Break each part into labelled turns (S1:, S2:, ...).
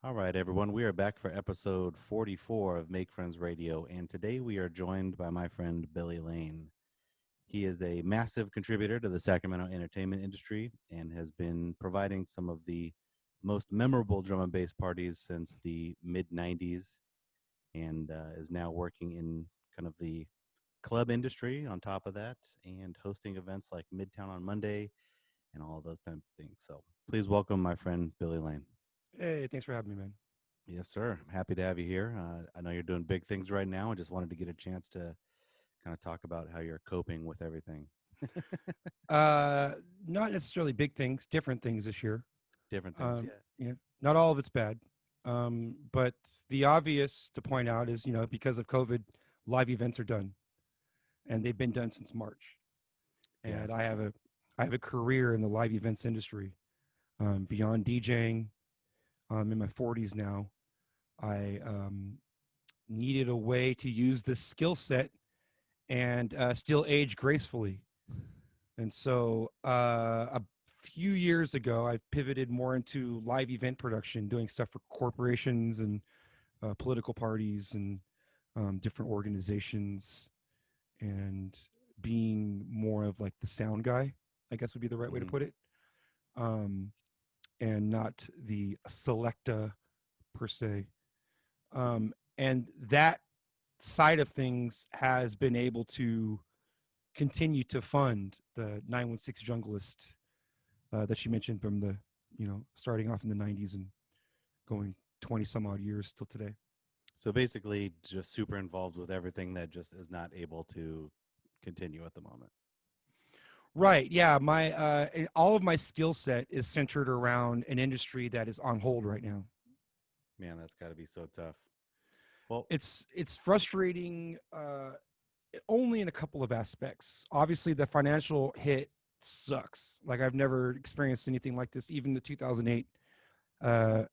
S1: All right, everyone. We are back for episode 44 of Make Friends Radio, and today we are joined by my friend Billy Lane. He is a massive contributor to the Sacramento entertainment industry and has been providing some of the most memorable drum and bass parties since the mid 90s and is now working in kind of the club industry on top of that and hosting events like Midtown on Monday and all those type of things. So please welcome my friend Billy Lane.
S2: Hey, thanks for having me, man.
S1: Yes, sir. I'm happy to have you here. I know you're doing big things right now. I just wanted to get a chance to kind of talk about how you're coping with everything.
S2: Uh, Not necessarily big things, different things this year.
S1: Different things, yeah.
S2: Yeah, not all of it's bad. But the obvious to point out is, because of COVID, live events are done, and they've been done since March.
S1: Yeah.
S2: And I have a career in the live events industry. Beyond DJing, I'm in my 40s now. I needed a way to use this skill set and still age gracefully. And so a few years ago, I pivoted more into live event production, doing stuff for corporations and political parties and different organizations, and being more of like the sound guy, I guess would be the right way to
S1: Hmm.
S2: put it, um, and not the selecta per se. And that side of things has been able to continue to fund the 916 Junglist that you mentioned from the, starting off in the 90s and going 20 some odd years till today.
S1: So basically, just super involved with everything that just is not able to continue at the moment.
S2: Right. Yeah. All of my skill set is centered around an industry that is on hold right now.
S1: Man, that's got to be so tough. Well,
S2: It's frustrating only in a couple of aspects. Obviously, the financial hit sucks. Like I've never experienced anything like this. Even the 2008 uh,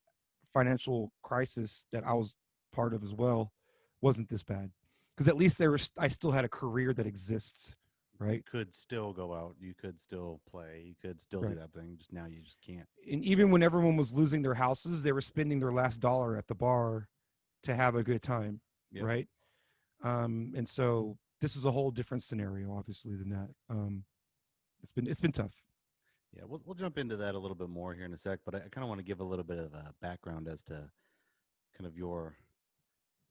S2: financial crisis that I was part of as well wasn't this bad, because at least I still had a career that exists,
S1: you
S2: right?
S1: could still go out. You could still play. You could still do
S2: Right.
S1: that thing. Just now you just can't.
S2: And even when everyone was losing their houses, they were spending their last dollar at the bar to have a good time,
S1: Yep.
S2: right? And so this is a whole different scenario, obviously, than that. It's been tough.
S1: Yeah, we'll jump into that a little bit more here in a sec, but I kind of want to give a little bit of a background as to kind of your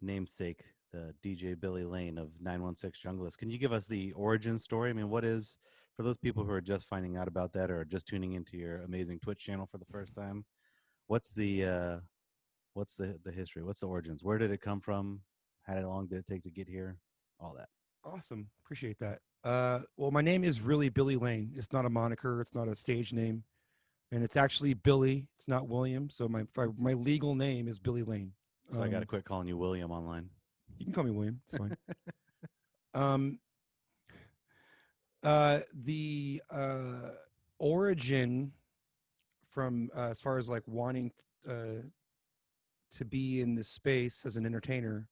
S1: namesake, the DJ Billy Lane of 916 Junglist. Can you give us the origin story? I mean, what is, for those people who are just finding out about that or just tuning into your amazing Twitch channel for the first time, what's the history? What's the origins? Where did it come from? How long did it take to get here? All that.
S2: Awesome. Appreciate that. Well, my name is really Billy Lane. It's not a moniker. It's not a stage name, and it's actually Billy. It's not William. So my legal name is Billy Lane.
S1: So I got to quit calling you William online.
S2: You can call me William. It's fine. Um, the origin from as far as like wanting uh, to be in this space as an entertainer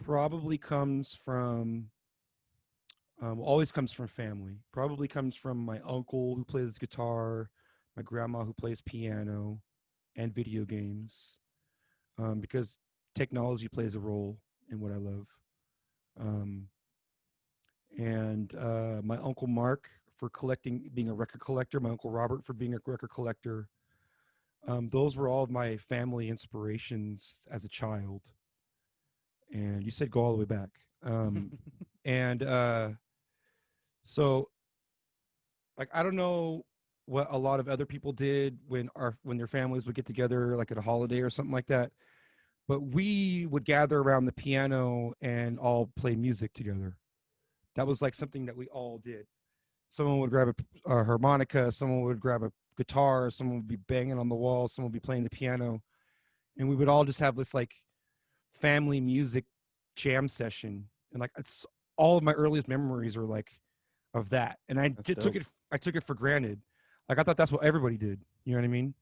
S2: probably comes from always comes from family. Probably comes from my uncle who plays guitar, my grandma who plays piano, and video games. Because technology plays a role in what I love. Um, and my uncle Mark for being a record collector. My uncle Robert for being a record collector. Those were all of my family inspirations as a child. And you said go all the way back. And so like I don't know what a lot of other people did when their families would get together like at a holiday or something like that, but we would gather around the piano and all play music together. That was like something that we all did. Someone would grab a harmonica, someone would grab a guitar, someone would be banging on the wall, someone would be playing the piano, and we would all just have this like family music jam session. And like it's all of my earliest memories are like of that, and
S1: That's
S2: took
S1: dope.
S2: it for granted. Like I thought that's what everybody did. You know what I mean?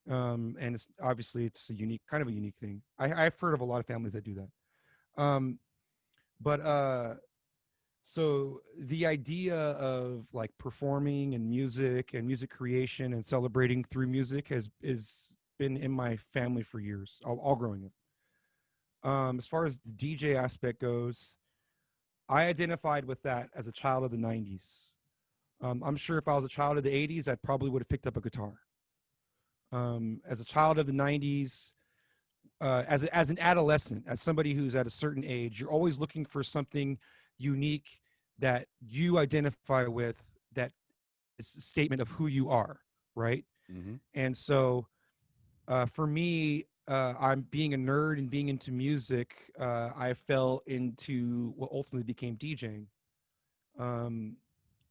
S2: And it's obviously it's a kind of a unique thing. I've heard of a lot of families that do that. But so the idea of like performing and music creation and celebrating through music is been in my family for years, all growing up. As far as the DJ aspect goes, I identified with that as a child of the 90s. I'm sure if I was a child of the 80s, I probably would have picked up a guitar. As a child of the 90s, as an adolescent, as somebody who's at a certain age, you're always looking for something unique that you identify with, that is a statement of who you are, right?
S1: Mm-hmm.
S2: And so for me, I'm being a nerd and being into music. I fell into what ultimately became DJing, um,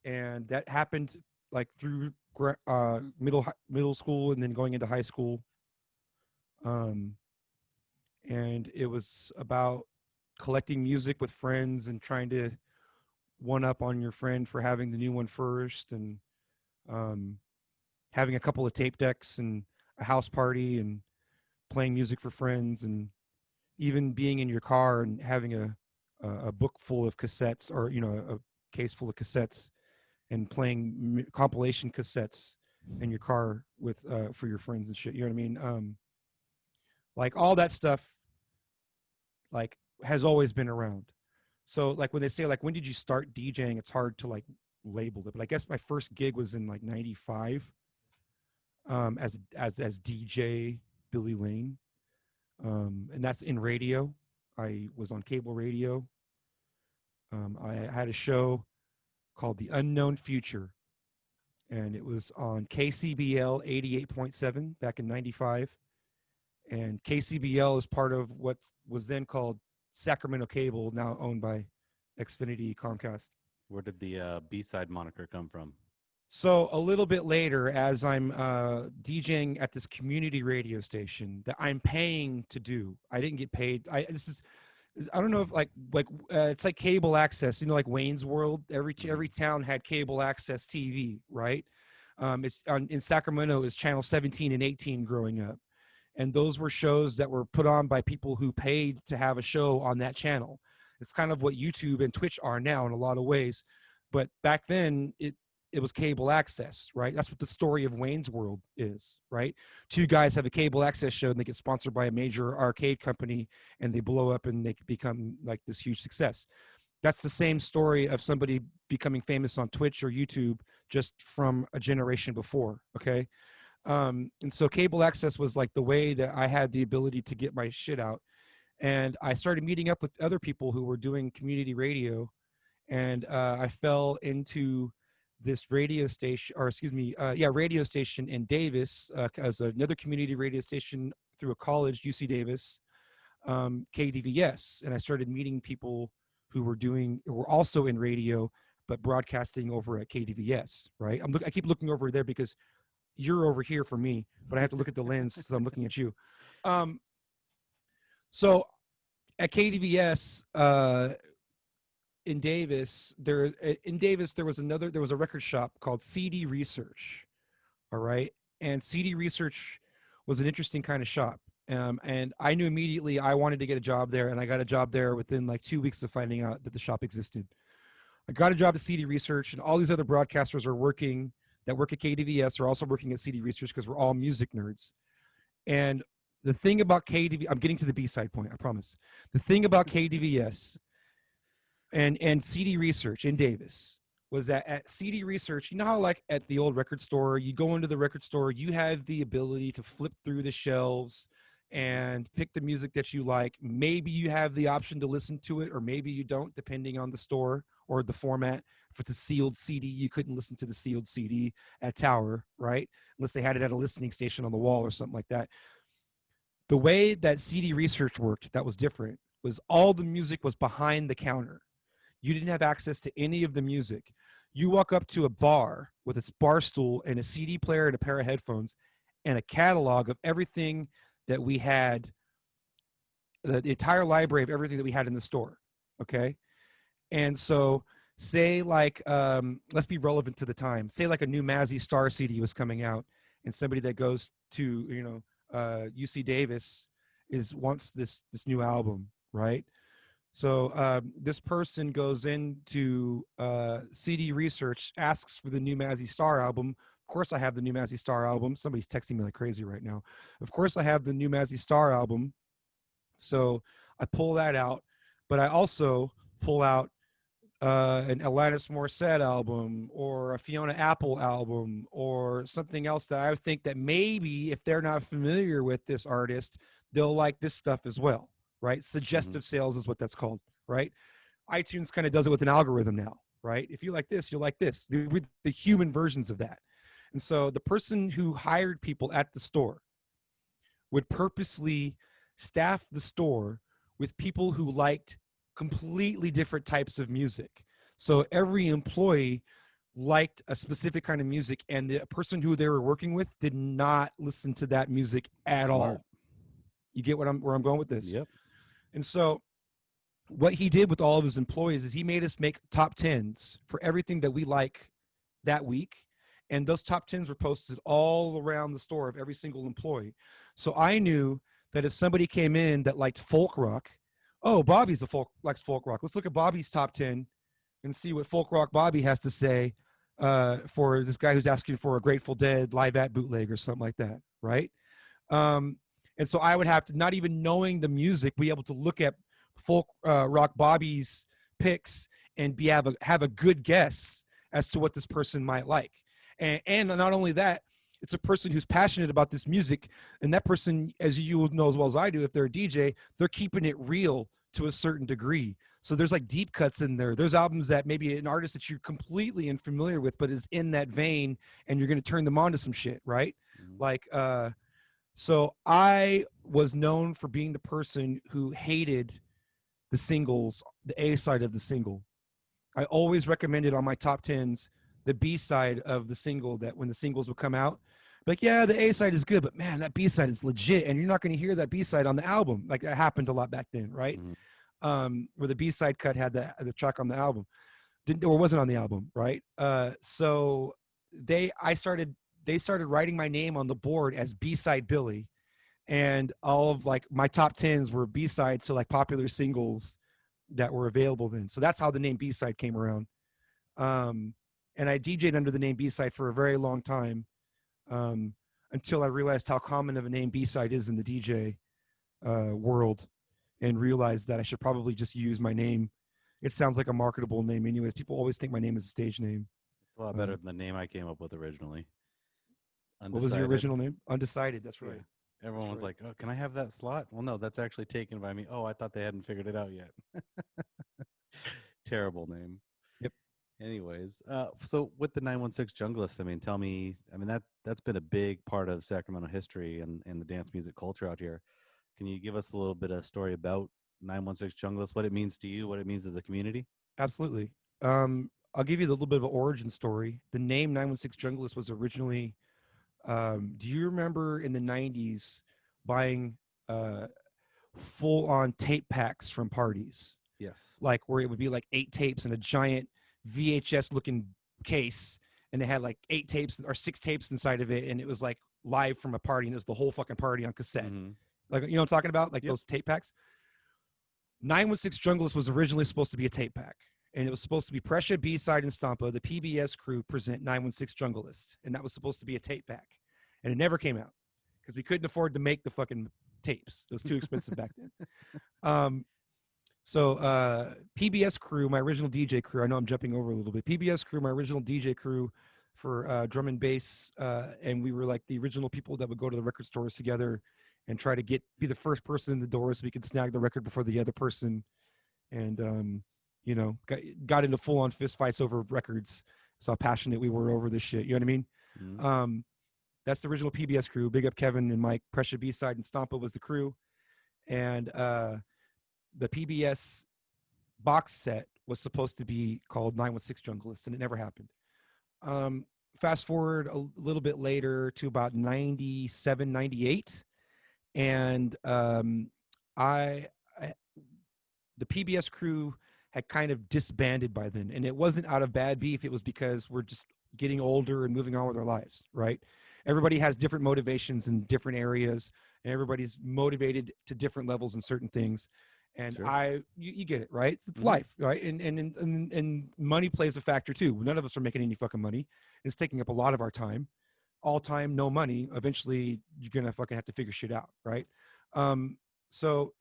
S2: and that happened like through middle school and then going into high school. Um, and it was about collecting music with friends and trying to one up on your friend for having the new one first, and um, having a couple of tape decks and a house party and playing music for friends, and even being in your car and having a book full of cassettes, or a case full of cassettes, and playing compilation cassettes in your car with for your friends and shit. You know what I mean? Like all that stuff, like has always been around. So like when they say like when did you start DJing, it's hard to like label it. But I guess my first gig was in like '95, as DJ Billy Lane, and that's in radio. I was on cable radio. I had a show called The Unknown Future, and it was on KCBL 88.7 back in '95. And KCBL is part of what was then called Sacramento Cable, now owned by Xfinity Comcast.
S1: Where did the B-side moniker come from?
S2: So a little bit later, as I'm DJing at this community radio station that I'm paying to do, I didn't get paid. I don't know if it's like cable access. Like Wayne's World. Every town had cable access TV, right? It's in Sacramento is channel 17 and 18 growing up, and those were shows that were put on by people who paid to have a show on that channel. It's kind of what YouTube and Twitch are now in a lot of ways, but back then it was cable access, right? That's what the story of Wayne's World is, right? Two guys have a cable access show and they get sponsored by a major arcade company and they blow up and they become like this huge success. That's the same story of somebody becoming famous on Twitch or YouTube just from a generation before, okay? And so cable access was like the way that I had the ability to get my shit out. And I started meeting up with other people who were doing community radio, and I fell into this radio station, radio station in Davis, as another community radio station through a college, UC Davis, KDVS, and I started meeting people who were also in radio but broadcasting over at KDVS. Right, I keep looking over there because you're over here for me, but I have to look at the lens so I'm looking at you. So at KDVS, in Davis, there was a record shop called CD Research. All right. And CD Research was an interesting kind of shop. And I knew immediately I wanted to get a job there, and I got a job there within like 2 weeks of finding out that the shop existed. I got a job at CD Research, and all these other broadcasters that work at KDVS are also working at CD Research because we're all music nerds. And the thing about KDVS, I'm getting to the B-side point, I promise. The thing about KDVS and CD Research in Davis was that at CD Research, you know how like at the old record store, you go into the record store, you have the ability to flip through the shelves and pick the music that you like. Maybe you have the option to listen to it, or maybe you don't, depending on the store or the format. If it's a sealed CD, you couldn't listen to the sealed CD at Tower, right? Unless they had it at a listening station on the wall or something like that. The way that CD Research worked that was different was all the music was behind the counter. You didn't have access to any of the music. You walk up to a bar with its bar stool and a CD player and a pair of headphones and a catalog of everything that we had, the entire library of everything that we had in the store, okay? And so say like, let's be relevant to the time. Say like a new Mazzy Star CD was coming out, and somebody that goes to, UC Davis wants this new album, right? So this person goes into CD Research, asks for the new Mazzy Star album, course I have the new Mazzy Star album. Somebody's texting me like crazy right now. Of course I have the new Mazzy Star album. So I pull that out, but I also pull out an Alanis Morissette album or a Fiona Apple album or something else that I think that maybe if they're not familiar with this artist, they'll like this stuff as well, right?
S1: Mm-hmm.
S2: Suggestive sales is what that's called, right? iTunes kind of does it with an algorithm now, right? If you like this, you'll like this. With the human versions of that. And so the person who hired people at the store would purposely staff the store with people who liked completely different types of music. So every employee liked a specific kind of music, and the person who they were working with did not listen to that music at
S1: Smart.
S2: all. You get where I'm going with this?
S1: Yep.
S2: And so what he did with all of his employees is he made us make top 10s for everything that we like that week. And those top 10s were posted all around the store of every single employee. So I knew that if somebody came in that liked folk rock, oh, Bobby's likes folk rock. Let's look at Bobby's top 10 and see what folk rock Bobby has to say for this guy who's asking for a Grateful Dead live at bootleg or something like that, right? And so I would have to, not even knowing the music, be able to look at folk rock Bobby's picks and have a good guess as to what this person might like. And not only that, it's a person who's passionate about this music, and that person, as you know as well as I do, if they're a DJ, they're keeping it real to a certain degree. So there's like deep cuts in there. There's albums that maybe an artist that you're completely unfamiliar with, but is in that vein, and you're going to turn them on to some shit, right?
S1: Mm-hmm.
S2: Like, so I was known for being the person who hated the singles, the A side of the single. I always recommended on my top 10s the B side of the single, that when the singles would come out, like, yeah, the A side is good, but man, that B side is legit. And you're not going to hear that B side on the album. Like that happened a lot back then, right?
S1: Mm-hmm.
S2: Where the B side cut had the track on the album, or wasn't on the album, right? So they started writing my name on the board as B side Billy, and all of like my top 10s were B sides to like popular singles that were available then. So that's how the name B side came around. And I DJ'd under the name B side for a very long time, until I realized how common of a name B side is in the DJ world, and realized that I should probably just use my name. It sounds like a marketable name anyways. People always think my name is a stage name.
S1: It's a lot better than the name I came up with originally.
S2: Undecided. What was your original name? Undecided. That's right.
S1: Yeah. Everyone was like, "Oh, can I have that slot?" Well, no, that's actually taken by me. Oh, I thought they hadn't figured it out yet. Terrible name.
S2: Yep.
S1: Anyways, so with the 916 Junglist, I mean, tell me, I mean that's been a big part of Sacramento history and the dance music culture out here. Can you give us a little bit of story about 916 Junglist, what it means to you, what it means to the community?
S2: Absolutely. I'll give you a little bit of an origin story. The name 916 Junglist was originally, do you remember in the 90s buying full-on tape packs from parties?
S1: Yes.
S2: Like where it would be like 8 tapes in a giant VHS-looking case, and it had like 8 tapes or 6 tapes inside of it, and it was like live from a party, and it was the whole fucking party on cassette.
S1: Mm-hmm.
S2: Like, you know what I'm talking about? Like
S1: Yep.
S2: those tape packs. 916 Junglist was originally supposed to be a tape pack, and it was supposed to be Pressure, B-Side, and Stampa. The PBS crew present 916 Junglist, and that was supposed to be a tape pack, and it never came out because we couldn't afford to make the fucking tapes. It was too expensive back then. So PBS crew, my original DJ crew, I know I'm jumping over a little bit. PBS crew, my original DJ crew for drum and bass, and we were like the original people that would go to the record stores together and try to be the first person in the door so we could snag the record before the other person. And, you know, got into full-on fistfights over records. So how passionate we were over this shit. You know what I mean?
S1: Mm-hmm.
S2: That's the original PBS crew. Big up Kevin and Mike. Pressure, B-Side, and Stampa was the crew. And the PBS box set was supposed to be called 916 Junglist, and it never happened. Fast forward a little bit later to about 97, 98. And the PBS crew had kind of disbanded by then, and it wasn't out of bad beef. It was because we're just getting older and moving on with our lives, right? Everybody has different motivations in different areas, and everybody's motivated to different levels in certain things. And sure. You get it, right? It's life, right? And money plays a factor too. None of us are making any fucking money. It's taking up a lot of our time. all time, no money. Eventually, you're gonna fucking have to figure shit out, right? Um, so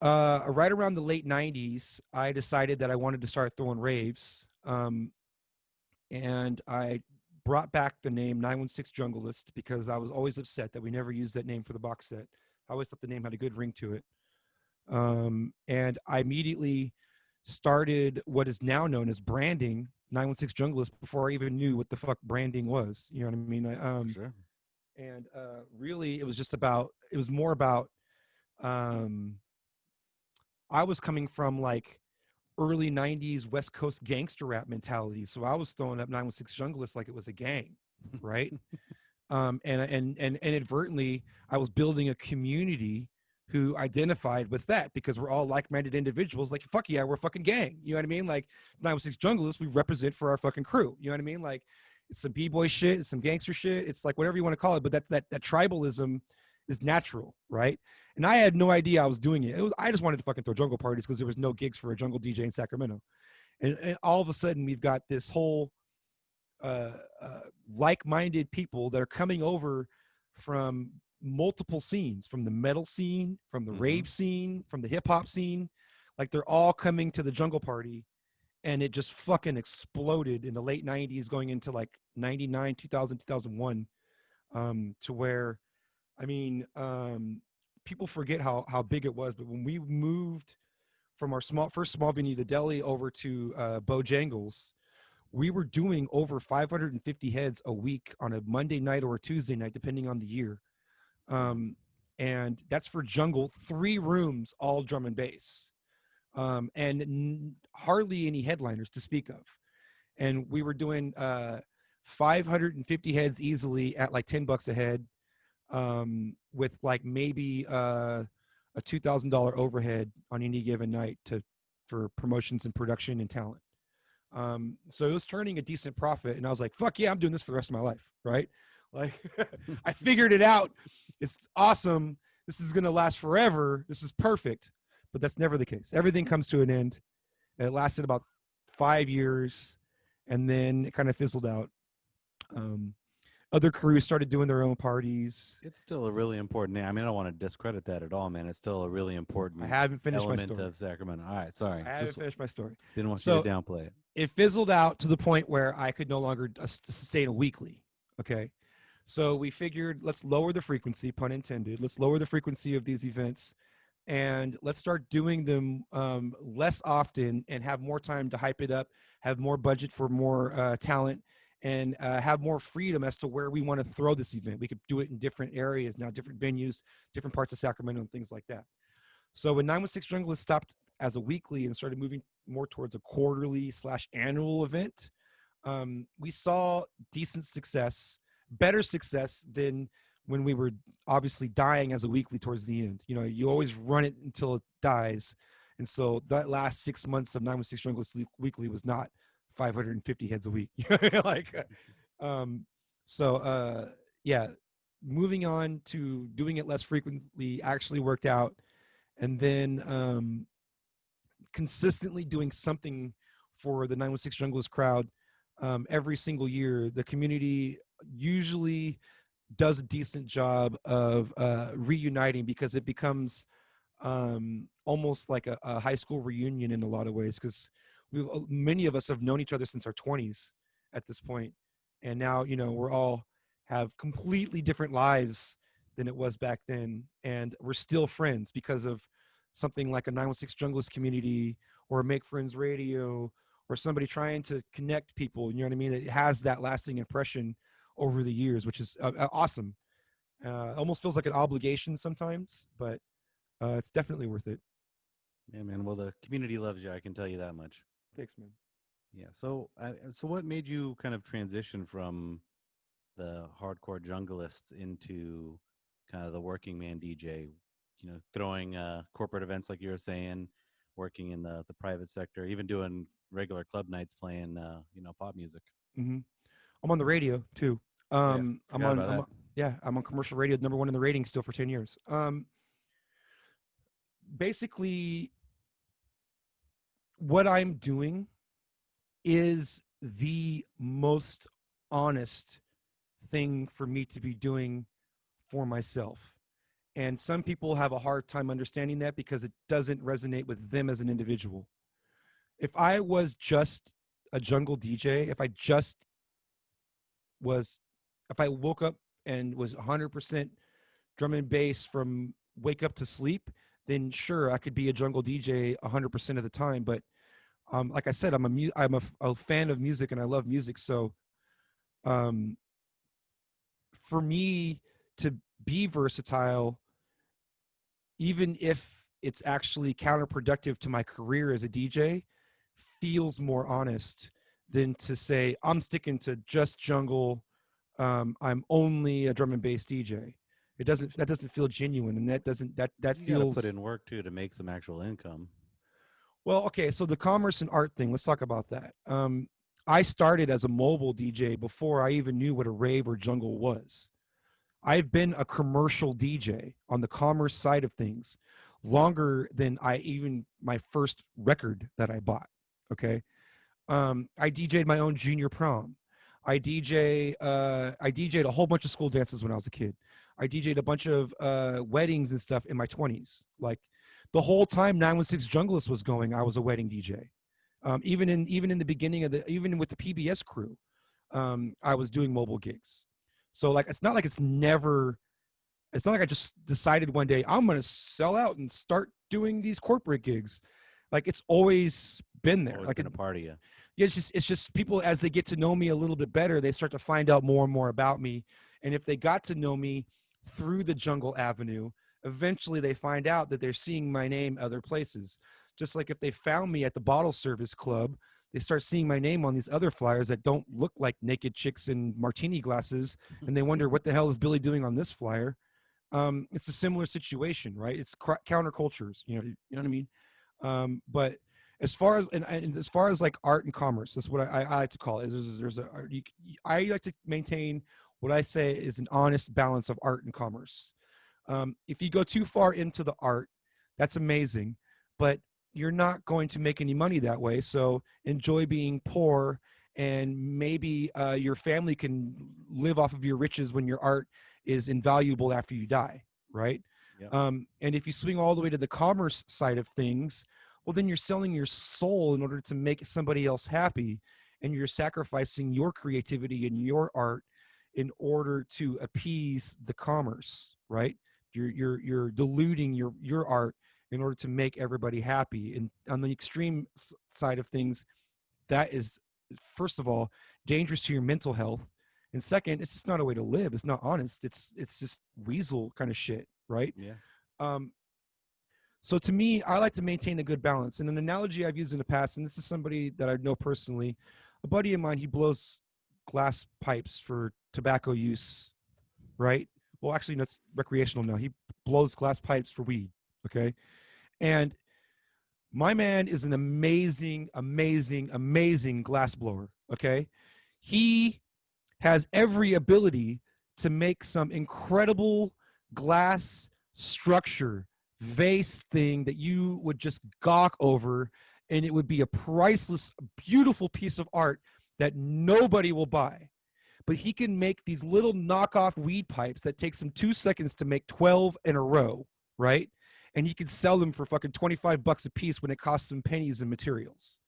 S2: right around the late '90s, I decided that I wanted to start throwing raves, and I brought back the name 916 Junglist because I was always upset that we never used that name for the box set. I always thought the name had a good ring to it. And I immediately started what is now known as branding 916 Junglist before I even knew what the fuck branding was. You know what I mean?
S1: For sure.
S2: And really, it was just about, it was more about, um, I was coming from like early 90s West Coast gangster rap mentality. So I was throwing up 916 Junglist like it was a gang, right? And inadvertently, I was building a community who identified with that because we're all like-minded individuals. Like, fuck yeah, we're a fucking gang. You know what I mean? Like, 916 Junglist, we represent for our fucking crew. You know what I mean? Like, it's some b-boy shit, it's some gangster shit, it's like whatever you want to call it. But that tribalism is natural, right? And I had no idea I was doing it. I just wanted to fucking throw jungle parties because there was no gigs for a jungle DJ in Sacramento. And all of a sudden, we've got this whole uh, uh, like-minded people that are coming over from multiple scenes, from the metal scene, from the rave scene, from the hip-hop scene. Like, they're all coming to the jungle party, and it just fucking exploded in the late 90s going into like 99, 2000, 2001, to where, I mean, people forget how big it was. But when we moved from our first small venue, the deli, over to Bojangles, we were doing over 550 heads a week on a Monday night or a Tuesday night, depending on the year. And that's for jungle, 3 rooms, all drum and bass, and hardly any headliners to speak of. And we were doing 550 heads easily at like $10 a head, with like maybe a $2,000 overhead on any given night for promotions and production and talent. So it was turning a decent profit, and I was like, fuck yeah, I'm doing this for the rest of my life, right? Like, I figured it out. It's awesome. This is going to last forever. This is perfect. But that's never the case. Everything comes to an end. It lasted about 5 years, and then it kind of fizzled out. Other crews started doing their own parties.
S1: It's still a really important name. I mean, I don't want to discredit that at all, man. It's still a really important
S2: I haven't finished my
S1: element
S2: story.
S1: of Sacramento. All right, sorry.
S2: I haven't finished my story.
S1: Didn't want
S2: So
S1: you to downplay it.
S2: it fizzled out to the point where I could no longer sustain a weekly. Okay. So we figured, let's lower the frequency, pun intended. Let's lower the frequency of these events, and let's start doing them less often and have more time to hype it up, have more budget for more talent, and have more freedom as to where we want to throw this event. We could do it in different areas now, different venues, different parts of Sacramento, and things like that. So when 916 Junglist stopped as a weekly and started moving more towards a quarterly/annual event, we saw decent success, better success than when we were obviously dying as a weekly towards the end. You know, you always run it until it dies. And so that last 6 months of 916 Junglist Weekly was not 550 heads a week. Like, um, yeah, moving on to doing it less frequently actually worked out. And then consistently doing something for the 916 Junglist crowd every single year. The community usually does a decent job of reuniting, because it becomes almost like a high school reunion in a lot of ways, because many of us have known each other since our 20s at this point, and now, you know, we're all have completely different lives than it was back then, and we're still friends because of something like a 916 Junglist community or a Make Friends Radio, or somebody trying to connect people. You know what I mean? It has that lasting impression over the years, which is awesome. Almost feels like an obligation sometimes, but it's definitely worth it.
S1: Yeah, man. Well, the community loves you. I can tell you that much.
S2: Thanks, man.
S1: Yeah. So what made you kind of transition from the hardcore junglists into kind of the working man DJ? You know, throwing corporate events like you were saying, working in the private sector, even doing regular club nights, playing pop music.
S2: Mm-hmm. I'm on the radio too.
S1: Oh yeah,
S2: I'm
S1: forgot
S2: on.
S1: about that.
S2: I'm on commercial radio, #1 in the ratings still for 10 years. Basically, what I'm doing is the most honest thing for me to be doing for myself. And some people have a hard time understanding that because it doesn't resonate with them as an individual. If I was just a jungle DJ, was, if I woke up and was 100% drum and bass from wake up to sleep, then sure, I could be a jungle DJ 100% of the time. But like I said, I'm a fan of music and I love music. So um, for me to be versatile, even if it's actually counterproductive to my career as a DJ, feels more honest than to say I'm sticking to just jungle. I'm only a drum and bass DJ. That doesn't feel genuine, and that
S1: You got to put
S2: feels
S1: in work too to make some actual income.
S2: well. Okay, so the commerce and art thing. Let's talk about that. I started as a mobile DJ before I even knew what a rave or jungle was. I've been a commercial DJ on the commerce side of things longer than I even my first record that I bought. Okay. I DJ'd my own junior prom. I DJ'd a whole bunch of school dances when I was a kid. I DJ'd a bunch of weddings and stuff in my 20s. Like the whole time 916 Junglist was going, I was a wedding DJ. Even in the beginning of even with the PBS crew, I was doing mobile gigs. So like it's not like it's not like I just decided one day I'm going to sell out and start doing these corporate gigs. Like it's always been there.
S1: Always
S2: Like
S1: been a part of you.
S2: yeah, it's just people as they get to know me a little bit better, they start to find out more and more about me. And if they got to know me through the Jungle Avenue, eventually they find out that they're seeing my name other places. Just like if they found me at the Bottle Service Club, they start seeing my name on these other flyers that don't look like naked chicks in martini glasses, and they wonder what the hell is Billy doing on this flyer. It's a similar situation, right? It's countercultures, you know what I mean? But as far as and as far as like art and commerce, that's what I like to call it. I like to maintain what I say is an honest balance of art and commerce. If you go too far into the art, that's amazing, but you're not going to make any money that way. So enjoy being poor, and maybe your family can live off of your riches when your art is invaluable after you die, right?
S1: Yep.
S2: And if you swing all the way to the commerce side of things, well, then you're selling your soul in order to make somebody else happy, and you're sacrificing your creativity and your art in order to appease the commerce, right? You're diluting your art in order to make everybody happy. And on the extreme side of things, that is, first of all, dangerous to your mental health, and second, it's just not a way to live. It's not honest. It's just weasel kind of shit, right?
S1: Yeah.
S2: So to me, I like to maintain a good balance. And an analogy I've used in the past, and this is somebody that I know personally, a buddy of mine, he blows glass pipes for tobacco use, right? Well, actually, no, it's recreational now. He blows glass pipes for weed, okay? And my man is an amazing, amazing, amazing glass blower, okay? He has every ability to make some incredible glass structure vase thing that you would just gawk over, and it would be a priceless, beautiful piece of art that nobody will buy. But he can make these little knockoff weed pipes that takes him 2 seconds to make 12 in a row, right? And he can sell them for fucking $25 a piece when it costs him pennies in materials.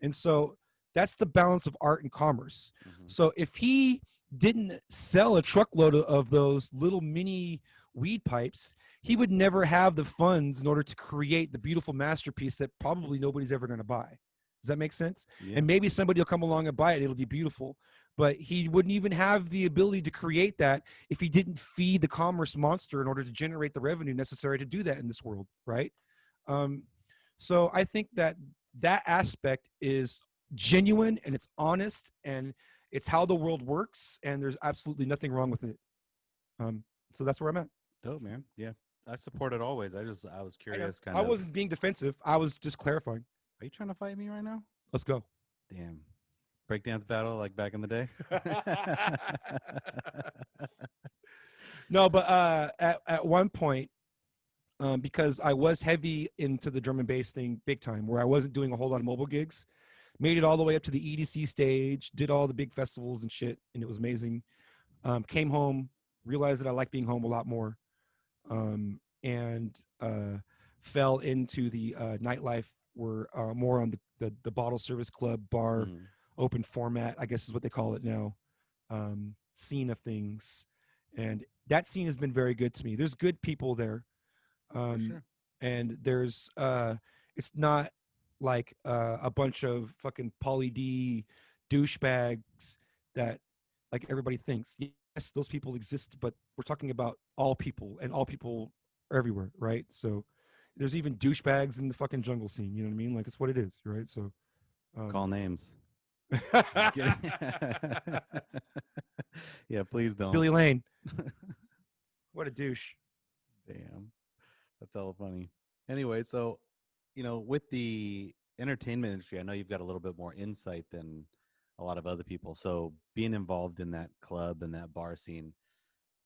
S2: And so that's the balance of art and commerce.
S1: Mm-hmm.
S2: So if he didn't sell a truckload of those little mini weed pipes, he would never have the funds in order to create the beautiful masterpiece that probably nobody's ever going to buy. Does that make sense?
S1: Yeah.
S2: And maybe somebody will come along and buy it. It'll be beautiful. But he wouldn't even have the ability to create that if he didn't feed the commerce monster in order to generate the revenue necessary to do that in this world, right? So I think that aspect is genuine and it's honest and it's how the world works, and there's absolutely nothing wrong with it. So that's where I'm at.
S1: Dope, man. Yeah. I support it always. I was curious kind
S2: I
S1: of.
S2: wasn't being defensive. I was just clarifying.
S1: Are you trying to fight me right now?
S2: Let's go.
S1: Damn. Breakdance battle like back in the day?
S2: No, but at one point, because I was heavy into the drum and bass thing big time, where I wasn't doing a whole lot of mobile gigs, made it all the way up to the EDC stage, did all the big festivals and shit, and it was amazing. Came home, realized that I like being home a lot more, and fell into the nightlife. We're more on the bottle service club bar,
S1: Mm-hmm.
S2: open format, I guess is what they call it now, scene of things. And that scene has been very good to me. There's good people there.
S1: For
S2: Um,
S1: sure.
S2: and there's it's not like a bunch of fucking Pauly D douchebags that like everybody thinks. Yes, those people exist, but we're talking about all people, and all people are everywhere, right? So there's even douchebags in the fucking jungle scene. You know what I mean? Like it's what it is, right? So
S1: Call
S2: um,
S1: names. Just kidding. Yeah, please don't.
S2: Billy Lane, what a douche.
S1: Damn, that's hella funny. Anyway, so with the entertainment industry, I know you've got a little bit more insight than a lot of other people. So being involved in that club and that bar scene,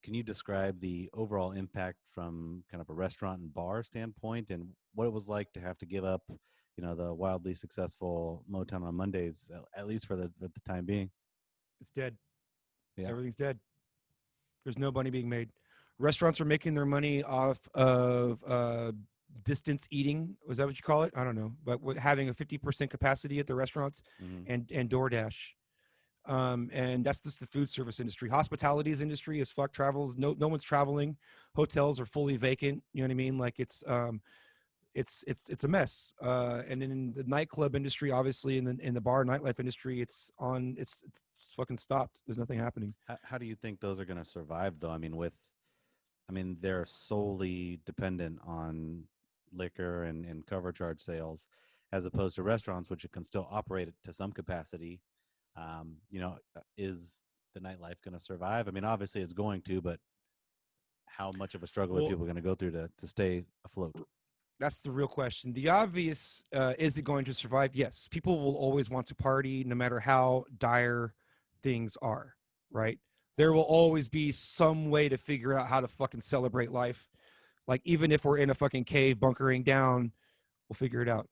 S1: can you describe the overall impact from kind of a restaurant and bar standpoint, and what it was like to have to give up, the wildly successful Motown on Mondays, at least for the time being?
S2: It's dead.
S1: Yeah.
S2: Everything's dead. There's no money being made. Restaurants are making their money off of distance eating. Was that what you call it? I don't know. But having a 50% capacity at the restaurants
S1: Mm-hmm.
S2: and DoorDash. And that's just the food service industry. Hospitalities industry is fuck. Travels. No one's traveling. Hotels are fully vacant. You know what I mean? Like it's a mess. And in the nightclub industry, obviously in the bar nightlife industry, it's fucking stopped. There's nothing happening.
S1: How do you think those are going to survive, though? I mean, they're solely dependent on liquor and cover charge sales, as opposed to restaurants, which can still operate to some capacity. Is the nightlife going to survive? I mean, obviously it's going to, but how much of a struggle are
S2: Well,
S1: people going to go through to stay afloat?
S2: that's the real question. The obvious is it going to survive? Yes. People will always want to party no matter how dire things are, right? There will always be some way to figure out how to fucking celebrate life. Like, even if we're in a fucking cave bunkering down, we'll figure it out.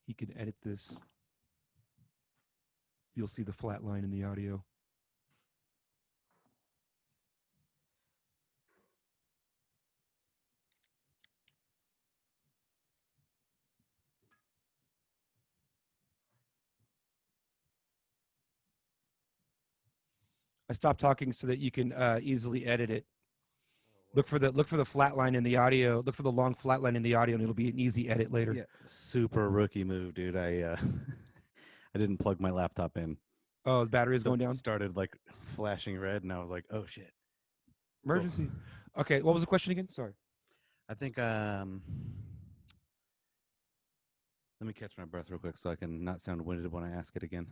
S2: He can edit this. You'll see the flat line in the audio. I stopped talking so that you can easily edit it. Look for the flat line in the audio. Look for the long flat line in the audio, and it'll be an easy edit later.
S1: Yeah, super rookie move, dude. I I didn't plug my laptop in.
S2: Oh, the battery is
S1: So
S2: going
S1: it
S2: down.
S1: started like flashing red, and I was like, "Oh shit!" Go.
S2: Emergency. Okay, what was the question again? Sorry.
S1: I think let me catch my breath real quick so I can not sound winded when I ask it again.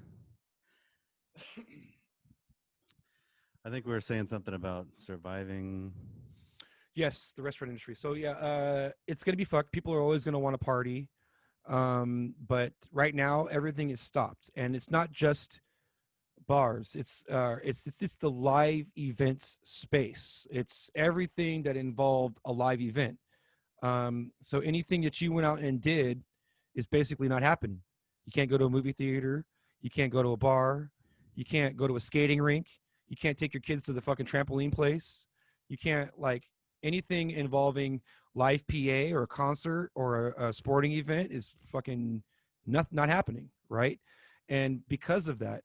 S1: I think we were saying something about surviving.
S2: Yes, the restaurant industry. So yeah, it's gonna be fucked. People are always gonna want to party, but right now everything is stopped, and it's not just bars. It's the live events space. It's everything that involved a live event. So anything that you went out and did is basically not happening. You can't go to a movie theater. You can't go to a bar. You can't go to a skating rink. You can't take your kids to the fucking trampoline place. You can't like anything involving live PA or a concert or a sporting event is fucking not happening, right? And because of that,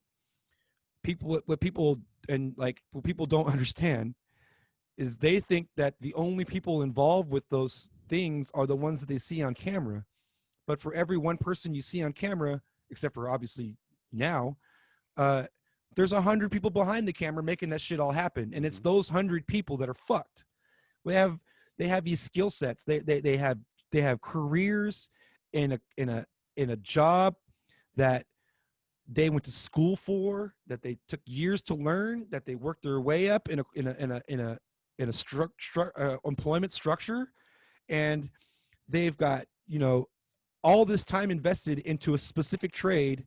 S2: what people and like what people don't understand is they think that the only people involved with those things are the ones that they see on camera. But for every one person you see on camera, except for obviously now, uh, there's 100 people behind the camera making that shit all happen, and it's
S1: Mm-hmm.
S2: those 100 people that are fucked. We have they have these skill sets. They have careers in a job that they went to school for, that they took years to learn, that they worked their way up in a employment structure, and they've got all this time invested into a specific trade.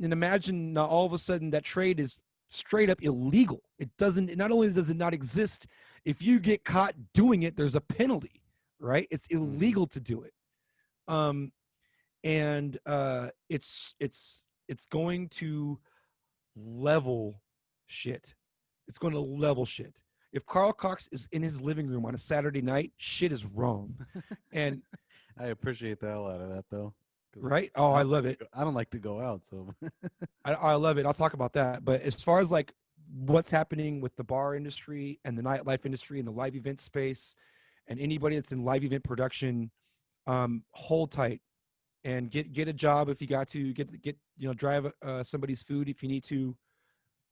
S2: And imagine now all of a sudden that trade is straight up illegal. It doesn't, not only does it not exist, if you get caught doing it, there's a penalty, right? It's illegal to do it. And it's going to level shit. It's going to level shit. If Carl Cox is in his living room on a Saturday night, shit is wrong. And
S1: I appreciate the hell out of that, though.
S2: Right? Oh, I love it.
S1: I don't like to go out, so
S2: I love it. I'll talk about that. But as far as like what's happening with the bar industry and the nightlife industry and the live event space and anybody that's in live event production, hold tight and get a job if you got to, get drive somebody's food if you need to,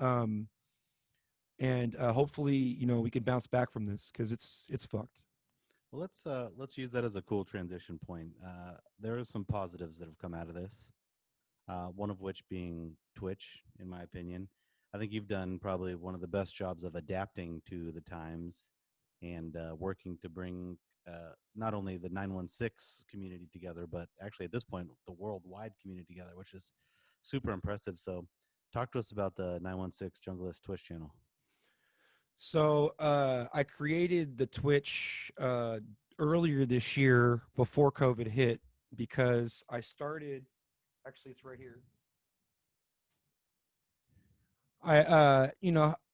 S2: and hopefully we can bounce back from this because it's fucked.
S1: Well, let's use that as a cool transition point. There are some positives that have come out of this. One of which being Twitch, in my opinion. I think you've done probably one of the best jobs of adapting to the times and working to bring not only the 916 community together, but actually at this point, the worldwide community together, which is super impressive. So talk to us about the 916 Junglist Twitch channel.
S2: So I created the Twitch earlier this year before COVID hit because I started, actually it's right here.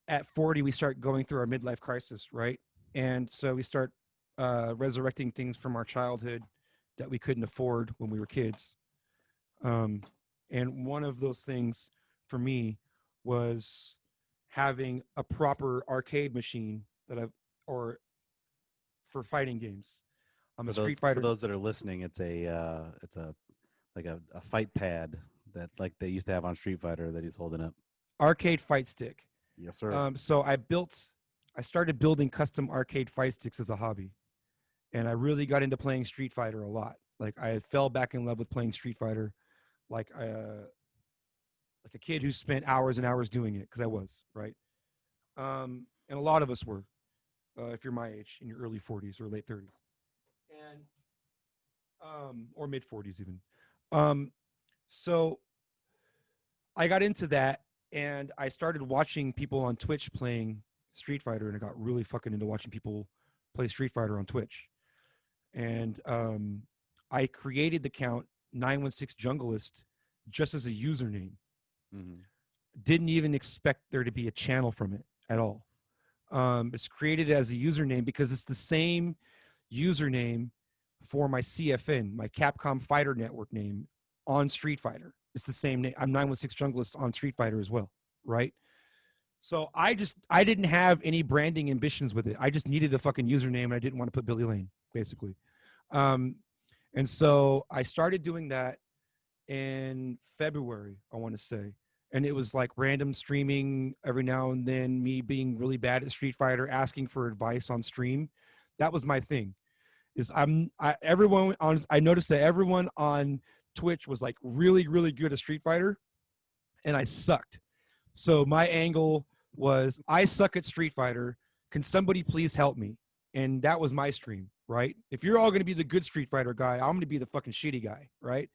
S2: At 40, we start going through our midlife crisis, right? And so we start resurrecting things from our childhood that we couldn't afford when we were kids. And one of those things for me was having a proper arcade machine or for fighting games. I'm a Street Fighter.
S1: For those that are listening, it's a fight pad that like they used to have on Street Fighter that he's holding up.
S2: Arcade fight stick.
S1: Yes, sir.
S2: So I started building custom arcade fight sticks as a hobby, and I really got into playing Street Fighter a lot. Like I fell back in love with playing Street Fighter, like a kid who spent hours and hours doing it because I was, right. And a lot of us were, if you're my age, in your early 40s or late 30s, and or mid 40s even. So I got into that. And I started watching people on Twitch playing Street Fighter, and I got really fucking into watching people play Street Fighter on Twitch. And I created the account 916 Junglist just as a username.
S1: Mm-hmm.
S2: Didn't even expect there to be a channel from it at all. It's created as a username because it's the same username for my CFN, my Capcom Fighter Network name on Street Fighter. It's the same name. I'm 916 Junglist on Street Fighter as well, right? So I didn't have any branding ambitions with it. I just needed a fucking username, and I didn't want to put Billy Lane, basically. And so I started doing that in February, I want to say. And it was like random streaming every now and then, me being really bad at Street Fighter, asking for advice on stream. That was my thing. I noticed that everyone on Twitch was like really, really good at Street Fighter, and I sucked. So my angle was, I suck at Street Fighter. Can somebody please help me? And that was my stream, right? If you're all going to be the good Street Fighter guy, I'm going to be the fucking shitty guy, right?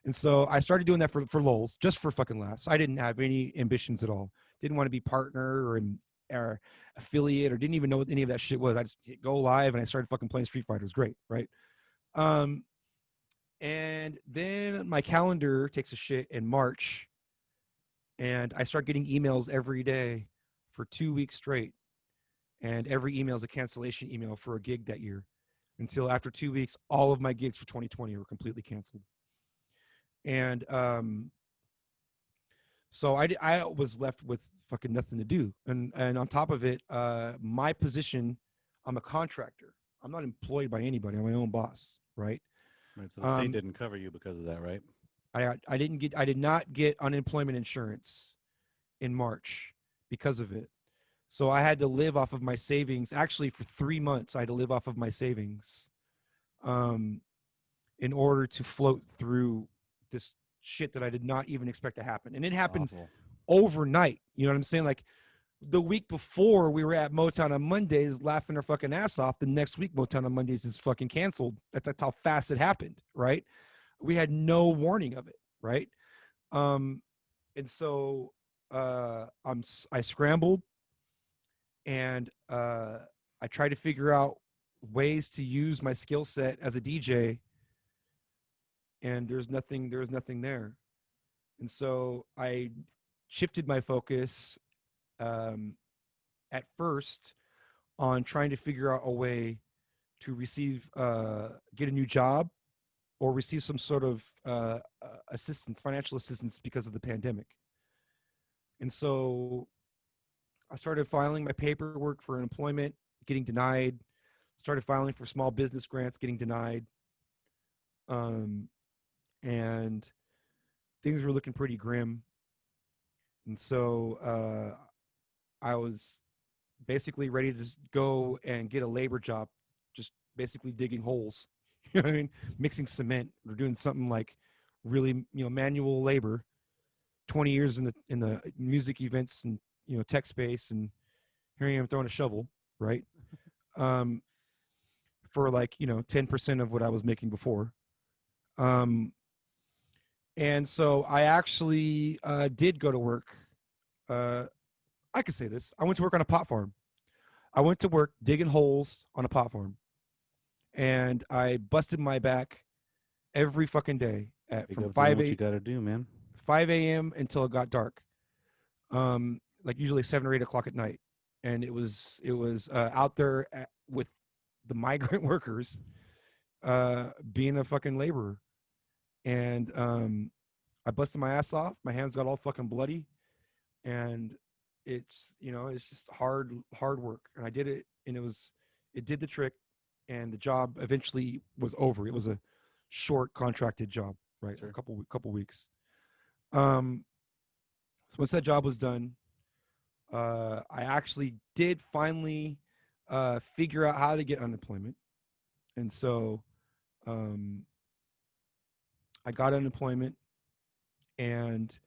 S2: And so I started doing that for lols, just for fucking laughs. I didn't have any ambitions at all. Didn't want to be partner or affiliate, or didn't even know what any of that shit was. I just hit go live and I started fucking playing Street Fighter. It was great, right? And then my calendar takes a shit in March, and I start getting emails every day for 2 weeks straight. And every email is a cancellation email for a gig that year, until after 2 weeks, all of my gigs for 2020 were completely canceled. And so I was left with fucking nothing to do. And on top of it, my position, I'm a contractor. I'm not employed by anybody. I'm my own boss, right?
S1: Right. So the state didn't cover you because of that, right?
S2: I did not get unemployment insurance in March because of it. So I had to live off of my savings. Actually, for 3 months, I had to live off of my savings in order to float through this shit that I did not even expect to happen. And it happened overnight. You know what I'm saying? Like the week before, we were at Motown on Mondays laughing our fucking ass off. The next week, Motown on Mondays is fucking canceled. That's how fast it happened, right? We had no warning of it, right? And so I scrambled, and I tried to figure out ways to use my skill set as a DJ, and there was nothing there. And so I shifted my focus um, at first on trying to figure out a way to get a new job or receive some sort of assistance, financial assistance because of the pandemic. And so I started filing my paperwork for employment, getting denied. Started filing for small business grants, getting denied. Um, and things were looking pretty grim. And so I was basically ready to just go and get a labor job, just basically digging holes. You know what I mean? Mixing cement or doing something like really, manual labor. 20 years in the music events and tech space, and here I am throwing a shovel, right? Um, for like 10% of what I was making before. Um, and so I actually did go to work. Uh, I could say this. I went to work on a pot farm. I went to work digging holes on a pot farm, and I busted my back every fucking day
S1: Pick
S2: from
S1: up doing what you got to do, man.
S2: 5 a.m. until it got dark. Like usually 7 or 8 o'clock at night, and it was out there with the migrant workers, being a fucking laborer, and I busted my ass off. My hands got all fucking bloody, and it's just hard work, and I did it, and it did the trick, and the job eventually was over. It was a short contracted job, right?
S1: Sure.
S2: A couple weeks. So once that job was done, I actually did finally figure out how to get unemployment, and so um, I got unemployment and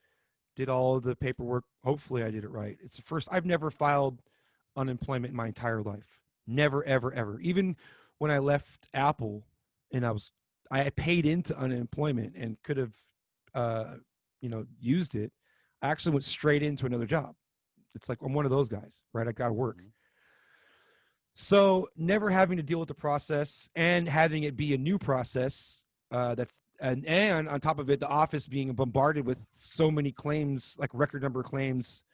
S2: did all of the paperwork. Hopefully, I did it right. It's the first. I've never filed unemployment in my entire life. Never, ever, ever. Even when I left Apple, and I paid into unemployment and could have, used it. I actually went straight into another job. It's like I'm one of those guys, right? I got to work.
S1: Mhm.
S2: So never having to deal with the process and having it be a new process, and on top of it, the office being bombarded with so many claims, like record number of claims.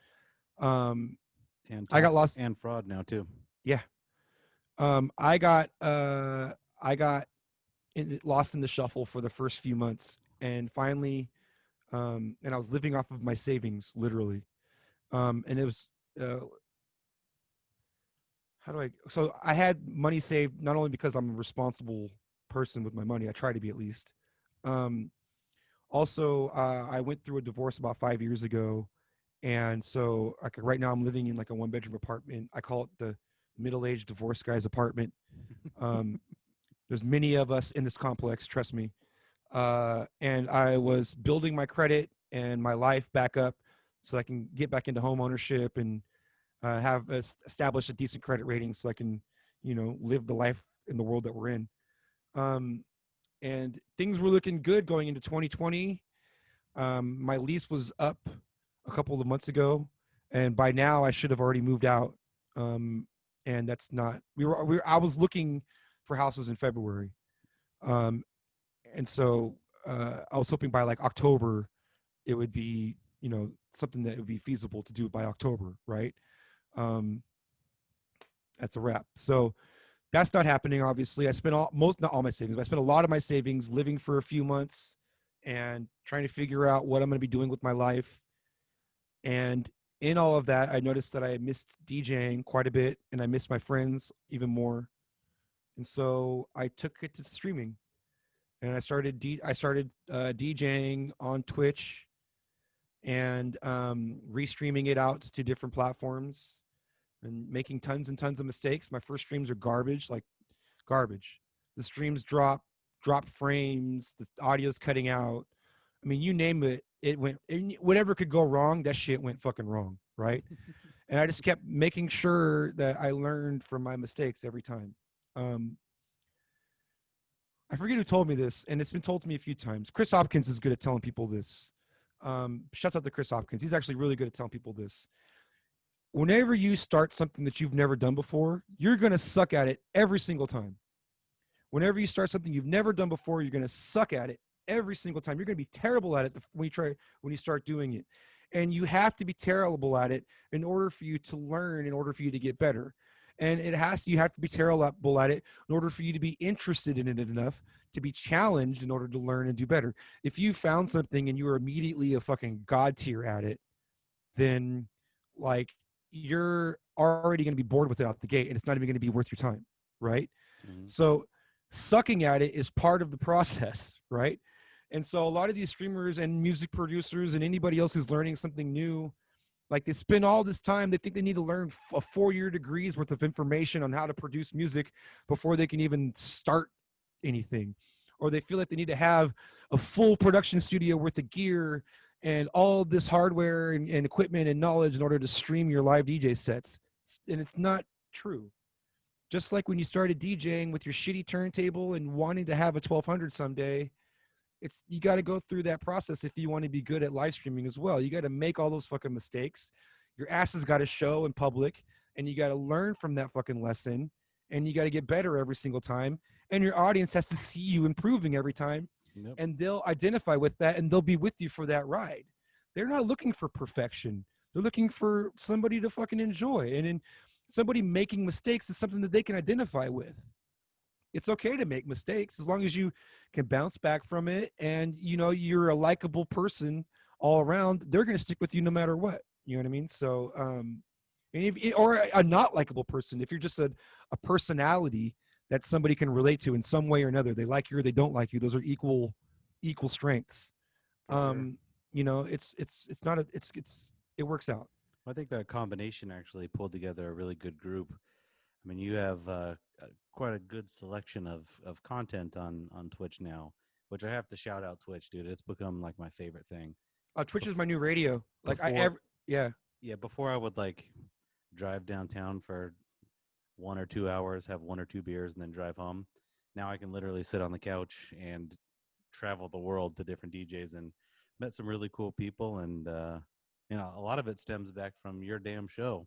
S2: Um,
S1: And
S2: I got
S1: tax
S2: lost.
S1: and fraud now too.
S2: Yeah. I got lost in the shuffle for the first few months, and finally, and I was living off of my savings, literally. And it was how do I? So I had money saved not only because I'm a responsible person with my money. I try to be at least. Um, Also, I went through a divorce about 5 years ago, and so right now I'm living in like a one-bedroom apartment. I call it the middle-aged divorce guy's apartment. Um, there's many of us in this complex, trust me. And I was building my credit and my life back up so I can get back into home ownership and have established a decent credit rating so I can, live the life in the world that we're in. Um, and things were looking good going into 2020. My lease was up a couple of months ago, and by now I should have already moved out. Um, and that's not. I was looking for houses in February, um, and so I was hoping by like October it would be something that would be feasible to do by October, right? Um, that's a wrap. So that's not happening. Obviously, I spent not all my savings, but I spent a lot of my savings living for a few months and trying to figure out what I'm going to be doing with my life. And in all of that, I noticed that I missed DJing quite a bit, and I missed my friends even more. And so I took it to streaming, and I started DJing on Twitch and restreaming it out to different platforms and making tons and tons of mistakes. My first streams are garbage, like garbage. The streams drop frames, the audio's cutting out. I mean, you name it, it went. Whatever could go wrong, that shit went fucking wrong, right? And I just kept making sure that I learned from my mistakes every time. Um, I forget who told me this, and it's been told to me a few times. Chris Hopkins is good at telling people this. Shouts out to Chris Hopkins. He's actually really good at telling people this. Whenever you start something that you've never done before, you're going to suck at it every single time. Whenever you start something you've never done before, you're going to suck at it every single time. You're going to be terrible at it when you start doing it. And you have to be terrible at it in order for you to learn, in order for you to get better. And you have to be terrible at it in order for you to be interested in it enough to be challenged in order to learn and do better. If you found something and you were immediately a fucking god tier at it, then like you're already going to be bored with it out the gate, and it's not even going to be worth your time, right?
S1: Mm-hmm.
S2: So sucking at it is part of the process, right? And so a lot of these streamers and music producers and anybody else who's learning something new, like they spend all this time, they think they need to learn a 4-year degrees worth of information on how to produce music before they can even start anything. Or they feel like they need to have a full production studio worth of gear and all this hardware and equipment and knowledge in order to stream your live DJ sets. And it's not true. Just like when you started DJing with your shitty turntable and wanting to have a 1200 someday, you got to go through that process if you want to be good at live streaming as well. You got to make all those fucking mistakes. Your ass has got to show in public, and you got to learn from that fucking lesson, and you got to get better every single time. And your audience has to see you improving every time. Yep. And they'll identify with that, and they'll be with you for that ride. They're not looking for perfection. They're looking for somebody to fucking enjoy. And in somebody making mistakes is something that they can identify with. It's okay to make mistakes as long as you can bounce back from it, and you're a likable person all around. They're going to stick with you no matter what. You know what I mean? So, or a not likable person. If you're just a personality that somebody can relate to in some way or another, they like you or they don't like you. Those are equal strengths. Sure. It works out.
S1: I think that combination actually pulled together a really good group. I mean, you have quite a good selection of content on Twitch now, which I have to shout out Twitch, dude. It's become like my favorite thing.
S2: Twitch is my new radio.
S1: Before I would like drive downtown for 1 or 2 hours, have 1 or 2 beers, and then drive home. Now I can literally sit on the couch and travel the world to different DJs and met some really cool people. And a lot of it stems back from your damn show.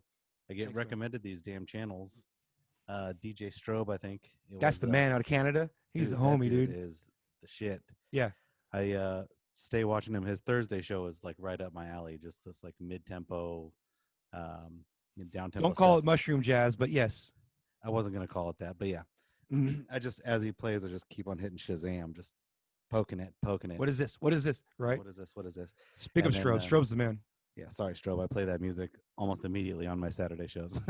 S1: I get recommended these damn channels. DJ Strobe, I think.
S2: That's the man out of Canada. He's the homie, dude.
S1: Is the shit.
S2: Yeah.
S1: I stay watching him. His Thursday show is like right up my alley. Just this like mid-tempo, down-tempo.
S2: Don't call it mushroom jazz, but yes.
S1: I wasn't going to call it that, but yeah. Mm-hmm. I just, as he plays, I just keep on hitting Shazam, just poking it.
S2: What is this? Right?
S1: What is this?
S2: Big up Strobe. Strobe's the man.
S1: Yeah, sorry, Strobe. I play that music almost immediately on my Saturday shows.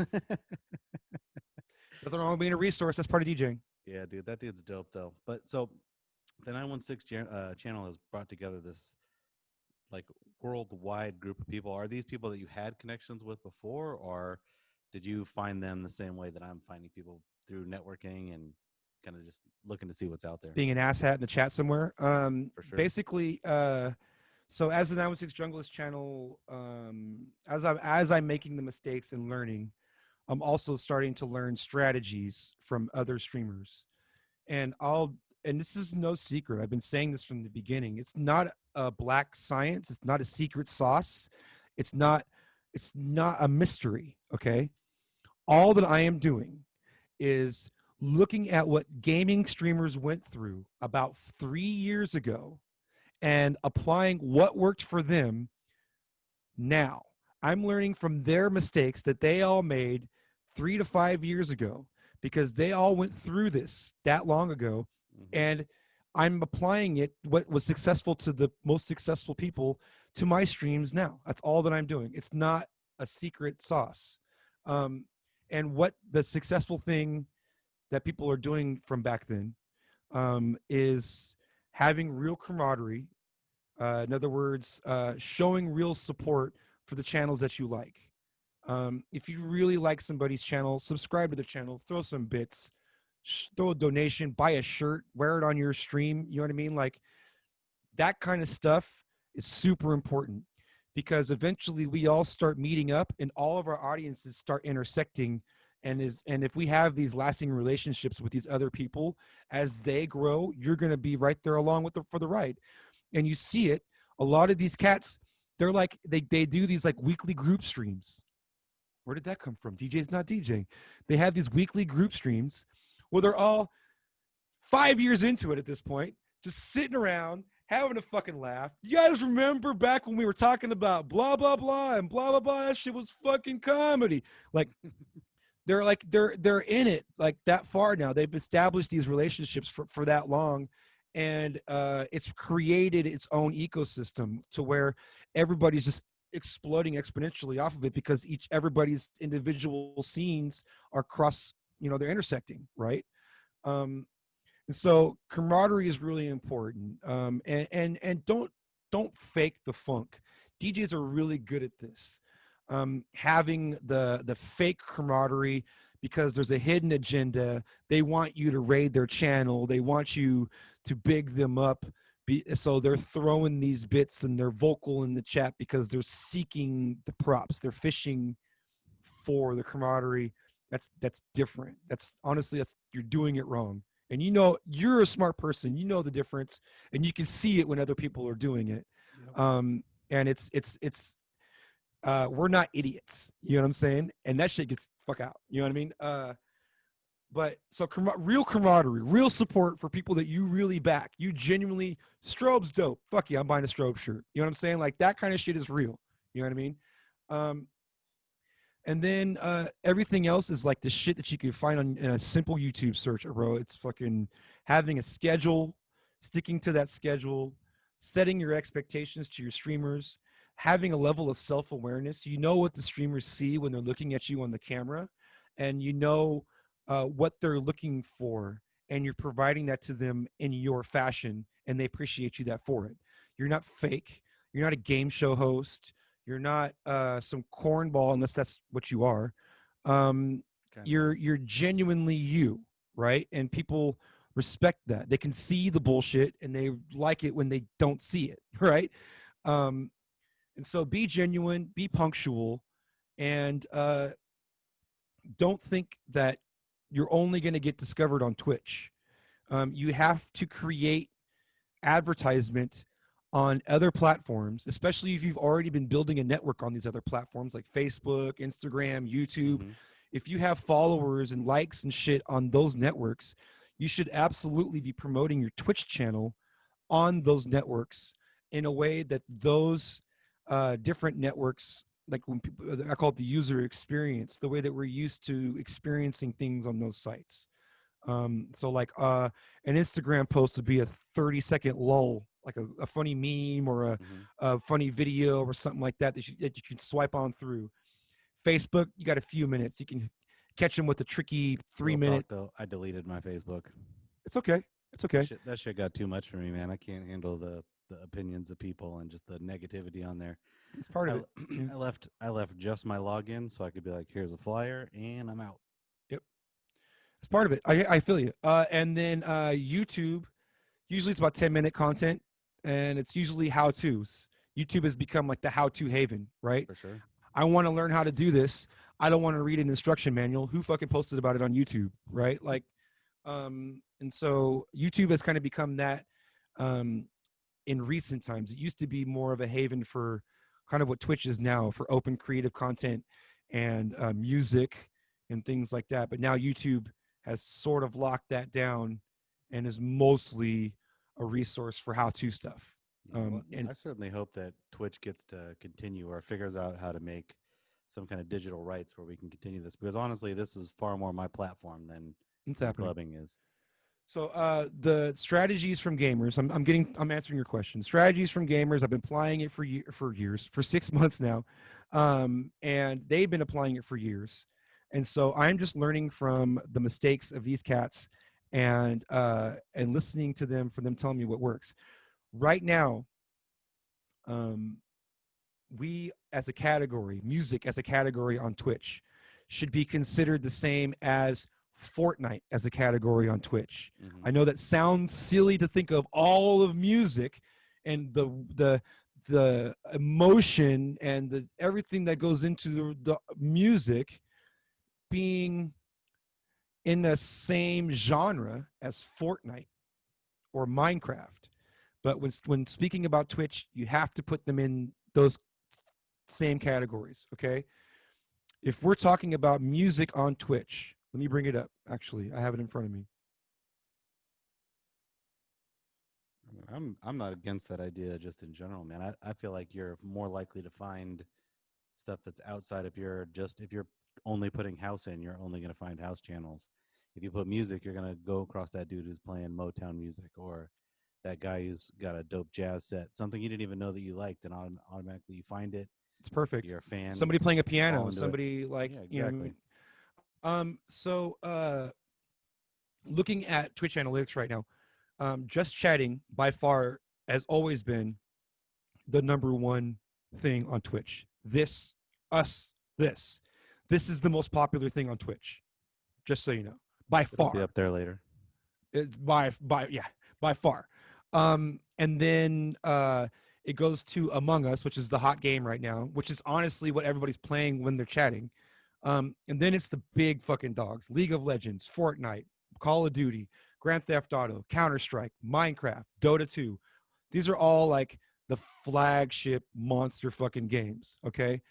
S2: Nothing wrong with being a resource. That's part of DJing.
S1: Yeah, dude. That dude's dope, though. But so the 916 channel has brought together this like worldwide group of people. Are these people that you had connections with before, or did you find them the same way that I'm finding people through networking and kind of just looking to see what's out there?
S2: Being an asshat in the chat somewhere.
S1: For sure.
S2: Basically, so as the 916 Junglist channel, as I'm making the mistakes and learning, I'm also starting to learn strategies from other streamers. And this is no secret. I've been saying this from the beginning. It's not a black science. It's not a secret sauce. It's not a mystery. Okay. All that I am doing is looking at what gaming streamers went through about 3 years ago and applying what worked for them now. I'm learning from their mistakes that they all made 3 to 5 years ago because they all went through this that long ago. Mm-hmm. And I'm applying it, what was successful to the most successful people, to my streams now. That's all that I'm doing. It's not a secret sauce. And what the successful thing that people are doing from back then is having real camaraderie. In other words, showing real support for the channels that you like. If you really like somebody's channel, subscribe to the channel, throw some bits, throw a donation, buy a shirt, wear it on your stream. You know what I mean? Like that kind of stuff is super important because eventually we all start meeting up and all of our audiences start intersecting. And if we have these lasting relationships with these other people, as they grow, you're going to be right there along with for the ride. And you see it A lot of these cats, they're like they do these like weekly group streams. Where did that come from? DJ's not DJing. They have these weekly group streams where they're all 5 years into it at this point, just sitting around having a fucking laugh. You guys remember back when we were talking about blah blah blah and blah blah blah? That shit was fucking comedy. They're in it like that far now. They've established these relationships for that long, and it's created its own ecosystem to where everybody's just exploding exponentially off of it because everybody's individual scenes are they're intersecting, right? And so camaraderie is really important. And don't fake the funk. DJs are really good at this. Having the fake camaraderie because there's a hidden agenda. They want you to raid their channel. They want you to big them up. So they're throwing these bits and they're vocal in the chat because they're seeking the props. They're fishing for the camaraderie. That's different. That's you're doing it wrong. And you're a smart person. You know the difference, and you can see it when other people are doing it. Yep. And it's we're not idiots. You know what I'm saying? And that shit gets fuck out. You know what I mean? But so real camaraderie, real support for people that you really back. You genuinely, Strobe's dope. Fuck yeah, I'm buying a Strobe shirt. You know what I'm saying? Like that kind of shit is real. You know what I mean? And then everything else is like the shit that you can find in a simple YouTube search, bro. It's fucking having a schedule, sticking to that schedule, setting your expectations to your streamers, having a level of self-awareness. You know what the streamers see when they're looking at you on the camera, and you know what they're looking for, and you're providing that to them in your fashion, and they appreciate you that for it. You're not fake. You're not a game show host. You're not some cornball, unless that's what you are. You're genuinely you, right? And people respect that. They can see the bullshit, and they like it when they don't see it, right? And so be genuine, be punctual, and don't think that you're only going to get discovered on Twitch. You have to create advertisement on other platforms, especially if you've already been building a network on these other platforms like Facebook, Instagram, YouTube. Mm-hmm. If you have followers and likes and shit on those networks, you should absolutely be promoting your Twitch channel on those networks in a way that those different networks, like when people, I call it the user experience, the way that we're used to experiencing things on those sites. So like an Instagram post would be a 30-second lull, like a funny meme or a funny video or something like that that you can swipe on through. Facebook, you got a few minutes. You can catch them with a tricky 3-minute.
S1: Though I deleted my Facebook.
S2: It's okay. It's okay.
S1: That shit got too much for me, man. I can't handle the opinions of people and just the negativity on there.
S2: It's part of it.
S1: I left just my login so I could be like, here's a flyer, and I'm out.
S2: Yep. It's part of it. I feel you. And then YouTube, usually it's about 10-minute content, and it's usually how-tos. YouTube has become like the how-to haven, right?
S1: For sure.
S2: I want to learn how to do this. I don't want to read an instruction manual. Who fucking posted about it on YouTube, right? Like, and so YouTube has kind of become that in recent times. It used to be more of a haven for kind of what Twitch is now, for open creative content and music and things like that. But now YouTube has sort of locked that down and is mostly a resource for how-to stuff.
S1: And I certainly hope that Twitch gets to continue or figures out how to make some kind of digital rights where we can continue this, because honestly, this is far more my platform than clubbing is.
S2: So the strategies from gamers, I'm answering your question. Strategies from gamers, I've been applying it for years, for 6 months now, and they've been applying it for years. And so I'm just learning from the mistakes of these cats and listening to them, for them telling me what works. Right now, we as a category, music as a category on Twitch, should be considered the same as Fortnite as a category on Twitch. Mm-hmm. I know that sounds silly to think of all of music and the emotion and the everything that goes into the music being in the same genre as Fortnite or Minecraft. But when speaking about Twitch, you have to put them in those same categories, okay? If we're talking about music on Twitch, let me bring it up. Actually, I have it in front of me.
S1: I'm not against that idea just in general, man. I feel like you're more likely to find stuff that's outside if you're only putting house in, you're only gonna find house channels. If you put music, you're gonna go across that dude who's playing Motown music or that guy who's got a dope jazz set, something you didn't even know that you liked, and automatically you find it.
S2: It's perfect.
S1: You're a fan.
S2: Somebody playing a
S1: You fall
S2: piano,
S1: into it.
S2: somebody like,
S1: Yeah,
S2: you know what I
S1: exactly.
S2: mean? Looking at Twitch analytics right now, just chatting by far has always been the number one thing on Twitch. This, us, this. This is the most popular thing on Twitch. Just so you know, by
S1: It'll be
S2: far.
S1: up there later.
S2: It's by far. And then it goes to Among Us, which is the hot game right now, which is honestly what everybody's playing when they're chatting. And then it's the big fucking dogs: League of Legends, Fortnite, Call of Duty, Grand Theft Auto, Counter-Strike, Minecraft, Dota 2. These are all like the flagship monster fucking games, okay?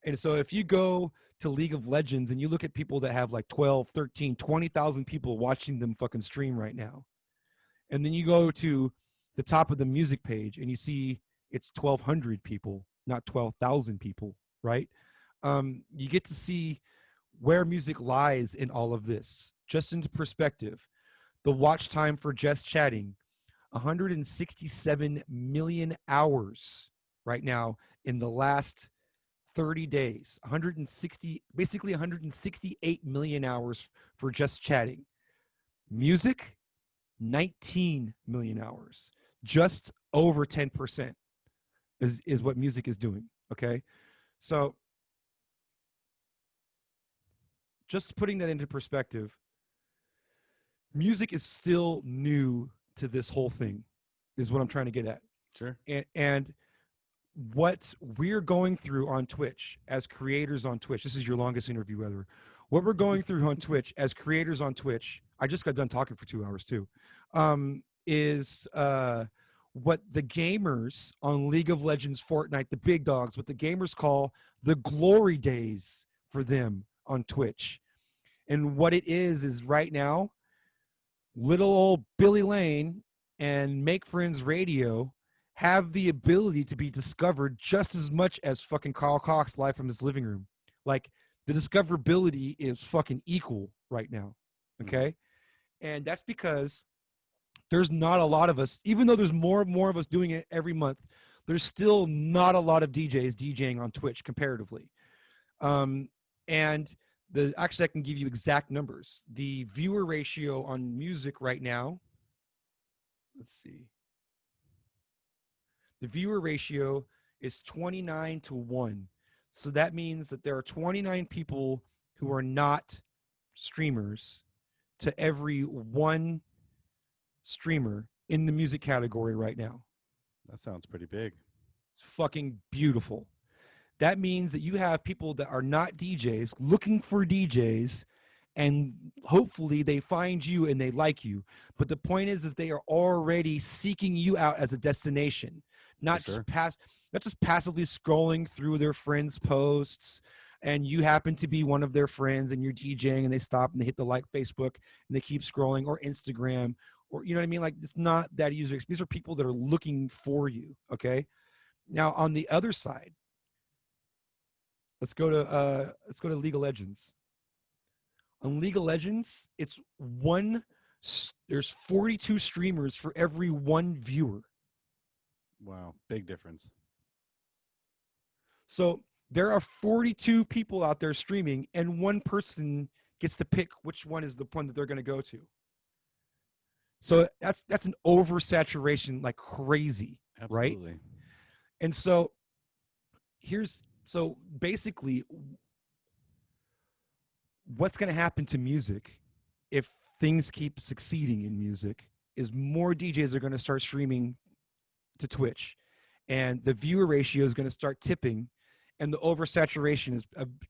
S2: And so if you go to League of Legends and you look at people that have like 12, 13, 20,000 people watching them fucking stream right now, and then you go to the top of the music page and you see it's 1,200 people, not 12,000 people, right? You get to see where music lies in all of this. Just into perspective, the watch time for just chatting, 167 million hours right now in the last 30 days. 168 million hours for just chatting. Music, 19 million hours. Just over 10% is what music is doing, okay? So just putting that into perspective, music is still new to this whole thing, is what I'm trying to get at.
S1: Sure.
S2: And what we're going through on Twitch as creators on Twitch, this is your longest interview ever. What we're going through on Twitch as creators on Twitch, I just got done talking for 2 hours too, is what the gamers on League of Legends, Fortnite, the big dogs, what the gamers call the glory days for them on Twitch. And what it is right now, little old Billy Lane and Make Friends Radio have the ability to be discovered just as much as fucking Carl Cox live from his living room. Like, the discoverability is fucking equal right now. Okay. And that's because there's not a lot of us, even though there's more and more of us doing it every month, there's still not a lot of DJs DJing on Twitch comparatively. And actually I can give you exact numbers. The viewer ratio on music right now, let's see. The viewer ratio is 29-1. So that means that there are 29 people who are not streamers to every one streamer in the music category right now.
S1: That sounds pretty big.
S2: It's fucking beautiful. That means that you have people that are not DJs looking for DJs, and hopefully they find you and they like you. But the point is they are already seeking you out as a destination, not
S1: sure.
S2: just passively scrolling through their friends' posts, and you happen to be one of their friends and you're DJing and they stop and they hit the like Facebook and they keep scrolling, or Instagram, or you know what I mean? Like, it's not that user experience. These are people that are looking for you. Okay. Now on the other side, let's go to League of Legends. On League of Legends, there's 42 streamers for every one viewer.
S1: Wow, big difference.
S2: So there are 42 people out there streaming, and one person gets to pick which one is the one that they're going to go to. So that's an oversaturation like crazy.
S1: Absolutely.
S2: Right? And so basically what's going to happen to music if things keep succeeding in music is more DJs are going to start streaming to Twitch, and the viewer ratio is going to start tipping, and the oversaturation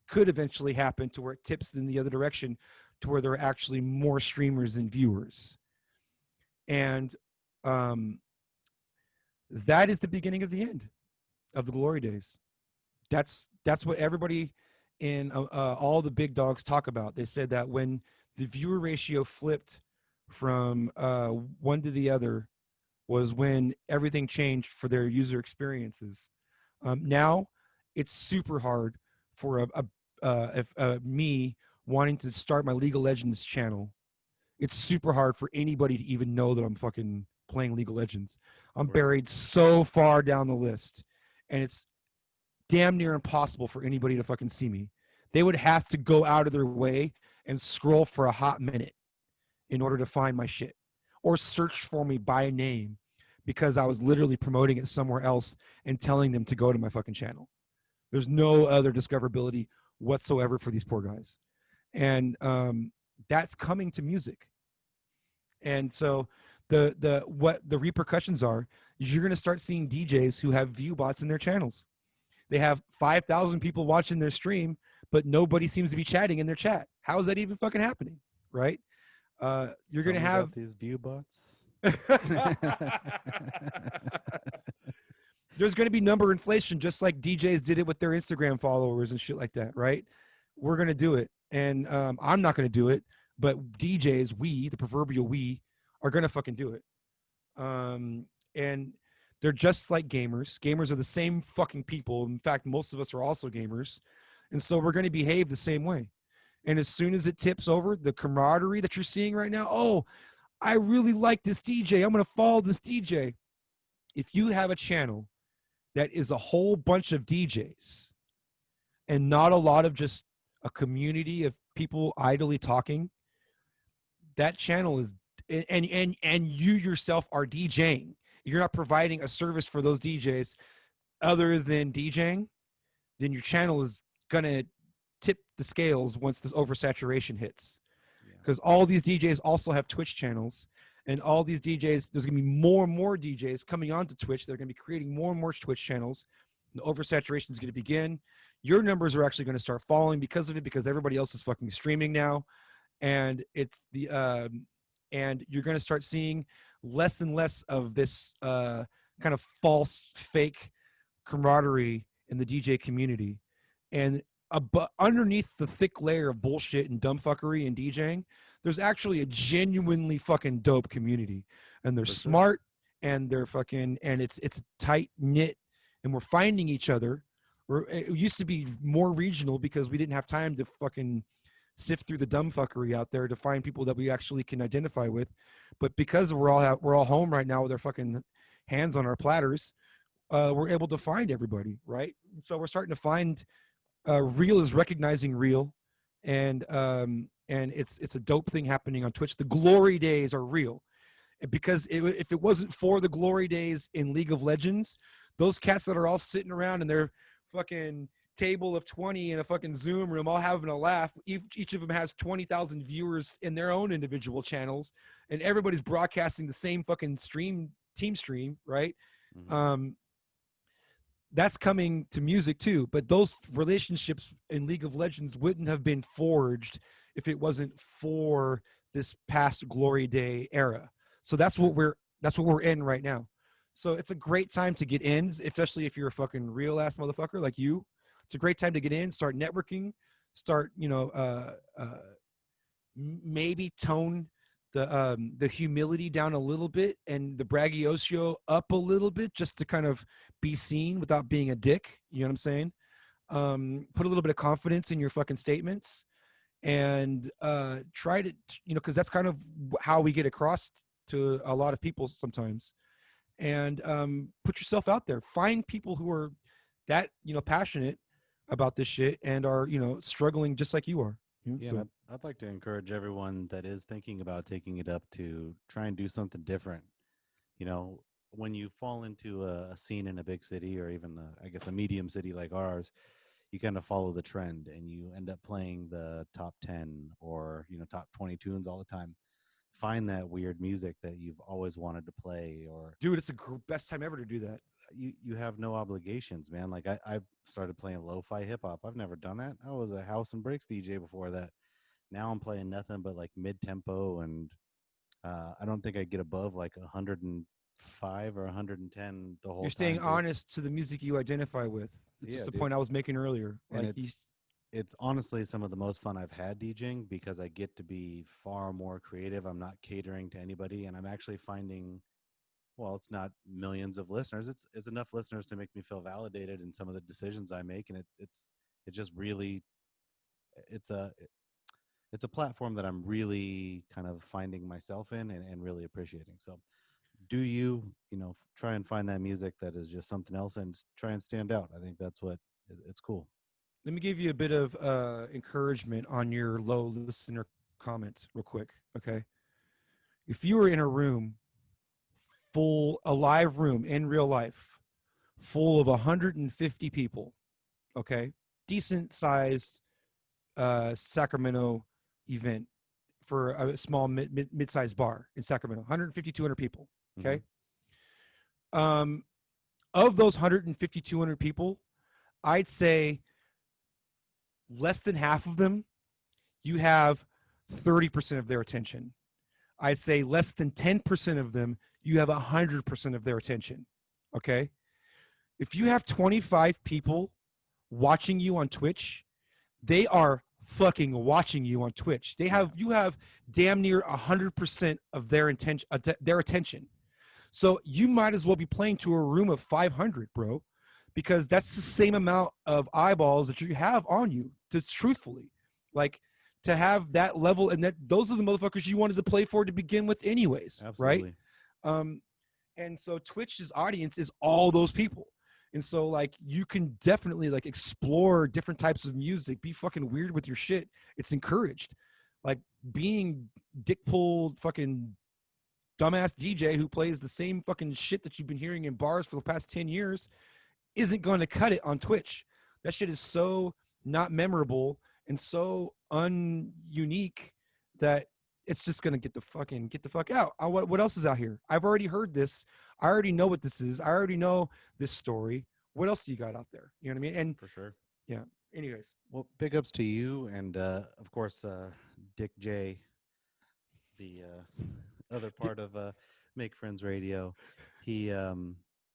S2: could eventually happen to where it tips in the other direction, to where there are actually more streamers than viewers. And that is the beginning of the end of the glory days. That's what everybody in all the big dogs talk about. They said that when the viewer ratio flipped from one to the other was when everything changed for their user experiences. Now it's super hard for me wanting to start my League of Legends channel. It's super hard for anybody to even know that I'm fucking playing League of Legends. I'm
S1: Right.
S2: buried so far down the list, and it's damn near impossible for anybody to fucking see me. They would have to go out of their way and scroll for a hot minute in order to find my shit or search for me by name because I was literally promoting it somewhere else and telling them to go to my fucking channel. There's no other discoverability whatsoever for these poor guys. And that's coming to music. And so the what the repercussions are is you're going to start seeing DJs who have view bots in their channels. They have 5,000 people watching their stream, but nobody seems to be chatting in their chat. How is that even fucking happening? Right? You're
S1: Tell
S2: going to
S1: me
S2: have.
S1: about these view bots.
S2: There's going to be number inflation, just like DJs did it with their Instagram followers and shit like that, right? We're going to do it. And I'm not going to do it, but DJs, we, the proverbial we, are going to fucking do it. And they're just like gamers. Gamers are the same fucking people. In fact, most of us are also gamers. And so we're going to behave the same way. And as soon as it tips over, the camaraderie that you're seeing right now, oh, I really like this DJ. I'm going to follow this DJ. If you have a channel that is a whole bunch of DJs and not a lot of just a community of people idly talking, that channel is and you yourself are DJing. You're not providing a service for those DJs other than DJing, then your channel is gonna tip the scales once this oversaturation hits. Because all these DJs also have Twitch channels, and all these DJs, there's gonna be more and more DJs coming onto Twitch. They're gonna be creating more and more Twitch channels. The oversaturation is gonna begin. Your numbers are actually gonna start falling because of it, because everybody else is fucking streaming now, and it's the and you're gonna start seeing less and less of this kind of false, fake camaraderie in the DJ community, and underneath the thick layer of bullshit and dumbfuckery and DJing, there's actually a genuinely fucking dope community, and they're smart, and they're fucking, and it's tight knit, and we're finding each other. It used to be more regional because we didn't have time to fucking sift through the dumbfuckery out there to find people that we actually can identify with, but because we're all home right now with our fucking hands on our platters, we're able to find everybody, right? So we're starting to find real is recognizing real, and it's a dope thing happening on Twitch. The glory days are real, because if it wasn't for the glory days in League of Legends, those cats that are all sitting around in their fucking table of 20 in a fucking Zoom room, all having a laugh. Each of them has 20,000 viewers in their own individual channels, and everybody's broadcasting the same fucking team stream, right? Mm-hmm. That's coming to music too, but those relationships in League of Legends wouldn't have been forged if it wasn't for this past glory day era. So that's what we're in right now. So it's a great time to get in, especially if you're a fucking real ass motherfucker like you. It's a great time to get in, start networking, start maybe tone the humility down a little bit and the braggadocio up a little bit, just to kind of be seen without being a dick. You know what I'm saying? Put a little bit of confidence in your fucking statements, and try to, because that's kind of how we get across to a lot of people sometimes. And put yourself out there. Find people who are that passionate about this shit and are struggling just like you are.
S1: Yeah, so I'd like to encourage everyone that is thinking about taking it up to try and do something different. When you fall into a scene in a big city, or even I guess a medium city like ours, you kind of follow the trend and you end up playing the top 10 or top 20 tunes all the time. Find that weird music that you've always wanted to play. Or
S2: dude, it's the best time ever to do that.
S1: You have no obligations, man. Like I started playing lo-fi hip-hop. I've never done that. I was a house and breaks DJ before that. Now I'm playing nothing but like mid-tempo, and I don't think I get above like 100 105 or 110 the whole
S2: You're staying
S1: time, dude.
S2: honest to the music you identify with. It's just
S1: Yeah,
S2: the
S1: dude.
S2: point I was making earlier.
S1: And
S2: Like you,
S1: it's honestly some of the most fun I've had DJing because I get to be far more creative. I'm not catering to anybody, and I'm actually finding, well, it's not millions of listeners. It's enough listeners to make me feel validated in some of the decisions I make, and it just really it's a it's a platform that I'm really kind of finding myself in and really appreciating. So do try and find that music that is just something else and try and stand out. I think that's what it's cool.
S2: let me give you a bit of encouragement on your low listener comment, real quick. Okay, if you were in a room a live room in real life, full of 150 people, okay, decent sized Sacramento event for a small mid-sized bar in Sacramento, 150, 200 people,
S1: Mm-hmm.
S2: okay. Um, of those 150, 200 people, I'd say less than half of them, you have 30% of their attention. I'd say less than 10% of them, you have 100% of their attention. Okay. If you have 25 people watching you on Twitch, they are fucking watching you on Twitch. You have damn near 100% of their attention. So you might as well be playing to a room of 500, bro, because that's the same amount of eyeballs that you have on you. Just truthfully, like to have that level, and that those are the motherfuckers you wanted to play for to begin with, anyways, right?
S1: Absolutely.
S2: And so Twitch's audience is all those people. And so like you can definitely like explore different types of music, be fucking weird with your shit. It's encouraged. Like being dick pulled fucking dumbass DJ who plays the same fucking shit that you've been hearing in bars for the past 10 years isn't going to cut it on Twitch. That shit is so not memorable and so ununique that it's just going to get the fuck out. What else is out here? I've already heard this. I already know what this is. I already know this story. What else do you got out there? You know what I mean? And
S1: For sure.
S2: yeah, anyways.
S1: Well, big ups to you and of course Dick J, the other part of Make Friends Radio. He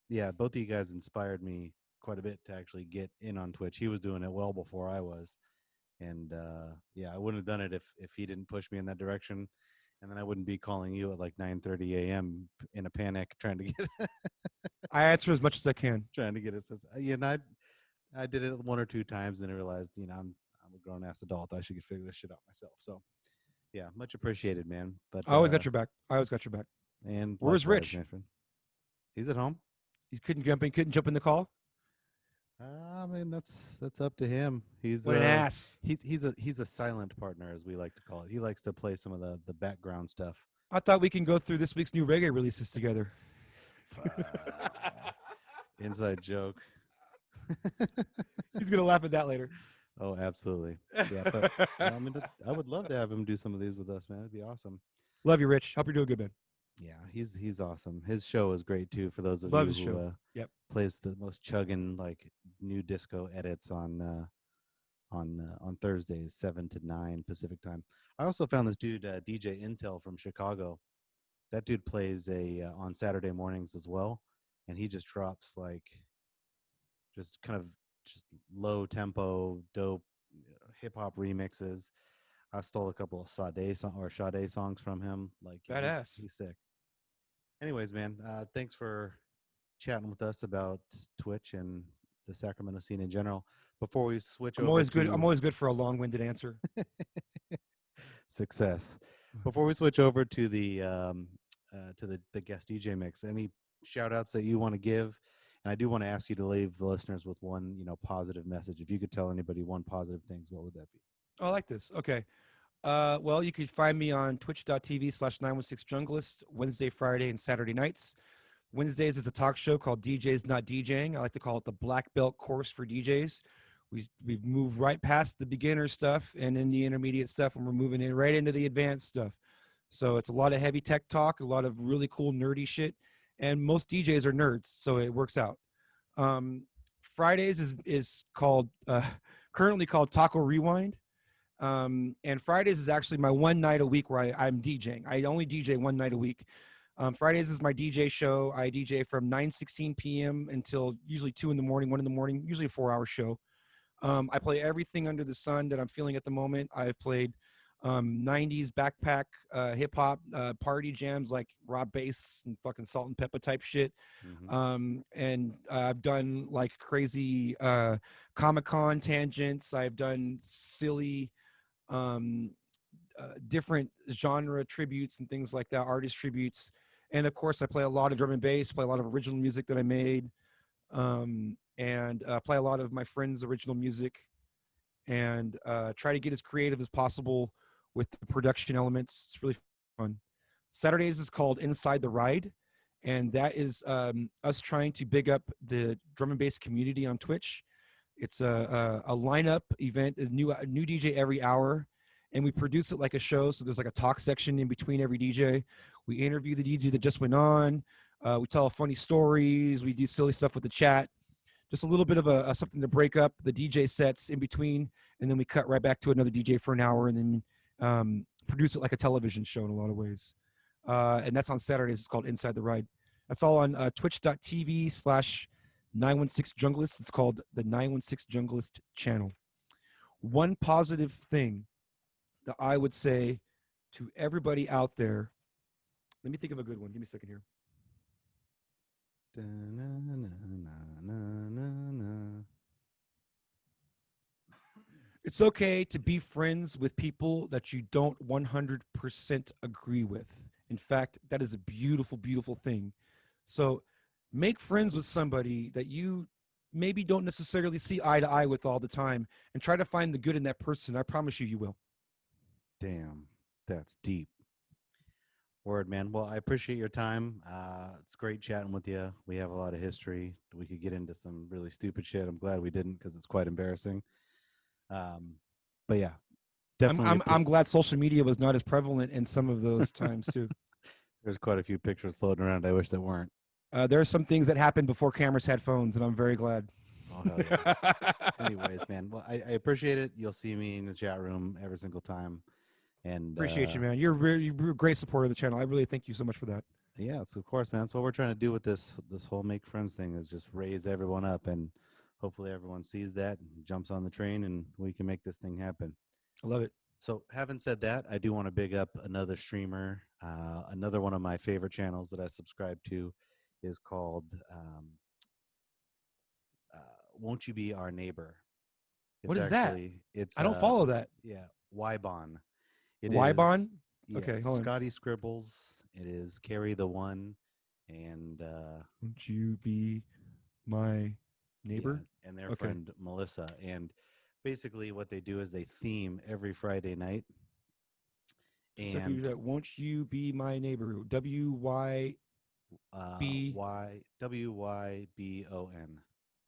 S1: yeah, both of you guys inspired me quite a bit to actually get in on Twitch. He was doing it well before I was. And yeah, I wouldn't have done it if he didn't push me in that direction. And then I wouldn't be calling you at like 9:30 a.m. in a panic trying to get
S2: I answer as much as I can.
S1: trying to get us. You know, I did it one or two times, and I realized, I'm a grown ass adult. I should figure this shit out myself. So yeah, much appreciated, man. But
S2: I always got your back. I always got your back.
S1: and
S2: Where's
S1: likewise,
S2: Rich?
S1: my friend. He's at home.
S2: He couldn't jump in the call.
S1: I mean, that's up to him.
S2: What an ass.
S1: He's a silent partner, as we like to call it. He likes to play some of the background stuff.
S2: I thought we can go through this week's new reggae releases together.
S1: Inside joke.
S2: He's gonna laugh at that later.
S1: Oh, absolutely. Yeah, but I mean, I would love to have him do some of these with us, man. It'd be awesome.
S2: Love you, Rich. Hope you're doing good, man.
S1: Yeah, he's awesome. His show is great too. For those of
S2: Love
S1: you
S2: his
S1: who
S2: show. Yep.
S1: plays the most chugging like new disco edits on Thursdays, 7 to 9 Pacific time. I also found this dude DJ Intel from Chicago. That dude plays on Saturday mornings as well, and he just drops like just kind of just low tempo, dope hip hop remixes. I stole a couple of Sade songs from him. Like
S2: Badass.
S1: he's sick. Anyways, man, thanks for chatting with us about Twitch and the Sacramento scene in general. Before we switch
S2: I'm
S1: over
S2: always
S1: to
S2: good. I'm always good for a long-winded answer.
S1: success. Before we switch over to the guest DJ mix, any shout outs that you want to give? And I do want to ask you to leave the listeners with one, positive message. If you could tell anybody one positive thing, what would that be?
S2: I like this. Okay. Well, you could find me on twitch.tv/916junglist Wednesday, Friday, and Saturday nights. Wednesdays is a talk show called DJs Not DJing. I like to call it the black belt course for DJs. We've moved right past the beginner stuff and in the intermediate stuff, and we're moving in right into the advanced stuff. So it's a lot of heavy tech talk, a lot of really cool nerdy shit, and most DJs are nerds, so it works out. Fridays is called currently called Taco Rewind. And Fridays is actually my one night a week where I'm DJing. I only DJ one night a week. Fridays is my DJ show. I DJ from 9:16 p.m. until usually 2 in the morning, 1 in the morning, usually a 4-hour show. I play everything under the sun that I'm feeling at the moment. I've played 90s backpack hip hop party jams like raw bass and fucking salt and pepper type shit.
S1: Hmm.
S2: And I've done like crazy Comic-Con tangents. I've done silly um, different genre tributes and things like that, artist tributes. And of course, I play a lot of drum and bass, play a lot of original music that I made, and play a lot of my friends' original music, and try to get as creative as possible with the production elements. It's really fun. Saturdays is called Inside the Ride, and that is us trying to big up the drum and bass community on Twitch. It's a lineup event, a new DJ every hour, and we produce it like a show. So there's like a talk section in between every DJ. We interview the DJ that just went on. We tell funny stories. We do silly stuff with the chat. Just a little bit of a something to break up the DJ sets in between, and then we cut right back to another DJ for an hour, and then produce it like a television show in a lot of ways. And that's on Saturdays. It's called Inside the Ride. That's all on twitch.tv/916 Junglist. It's called the 916 Junglist channel. One positive thing that I would say to everybody out there. Let me think of a good one. Give me a second here. It's okay to be friends with people that you don't 100% agree with. In fact, that is a beautiful, beautiful thing. So make friends with somebody that you maybe don't necessarily see eye to eye with all the time, and try to find the good in that person. I promise you, you will.
S1: Damn, that's deep. Word, man. Well, I appreciate your time. It's great chatting with you. We have a lot of history. We could get into some really stupid shit. I'm glad we didn't because it's quite embarrassing. But yeah,
S2: I'm,
S1: definitely.
S2: I'm, I'm glad social media was not as prevalent in some of those times too.
S1: There's quite a few pictures floating around. I wish there weren't.
S2: There are some things that happened before cameras had phones, and I'm very glad.
S1: Oh, hell yeah. Anyways, man. Well, I appreciate it. You'll see me in the chat room every single time. And
S2: Appreciate you, man. You're a great supporter of the channel. I really thank you so much for that.
S1: yeah, so of course, man. That's what we're trying to do with this whole make friends thing is just raise everyone up, and hopefully everyone sees that and jumps on the train, and we can make this thing happen.
S2: I love it.
S1: So, having said that, I do want to big up another streamer. Another one of my favorite channels that I subscribe to is called uh, "Won't You Be Our Neighbor."
S2: What
S1: It's
S2: is that?
S1: actually it's
S2: I don't follow that.
S1: yeah, Ybon. It is
S2: Ybon?
S1: yeah,
S2: Okay, hold on.
S1: Scotty Scribbles. It is Cary the One, and
S2: Won't you be my neighbor?
S1: yeah, and their
S2: Okay.
S1: friend Melissa. And basically, what they do is they theme every Friday night.
S2: So if you
S1: And
S2: do that, won't you be my neighbor? WYBON.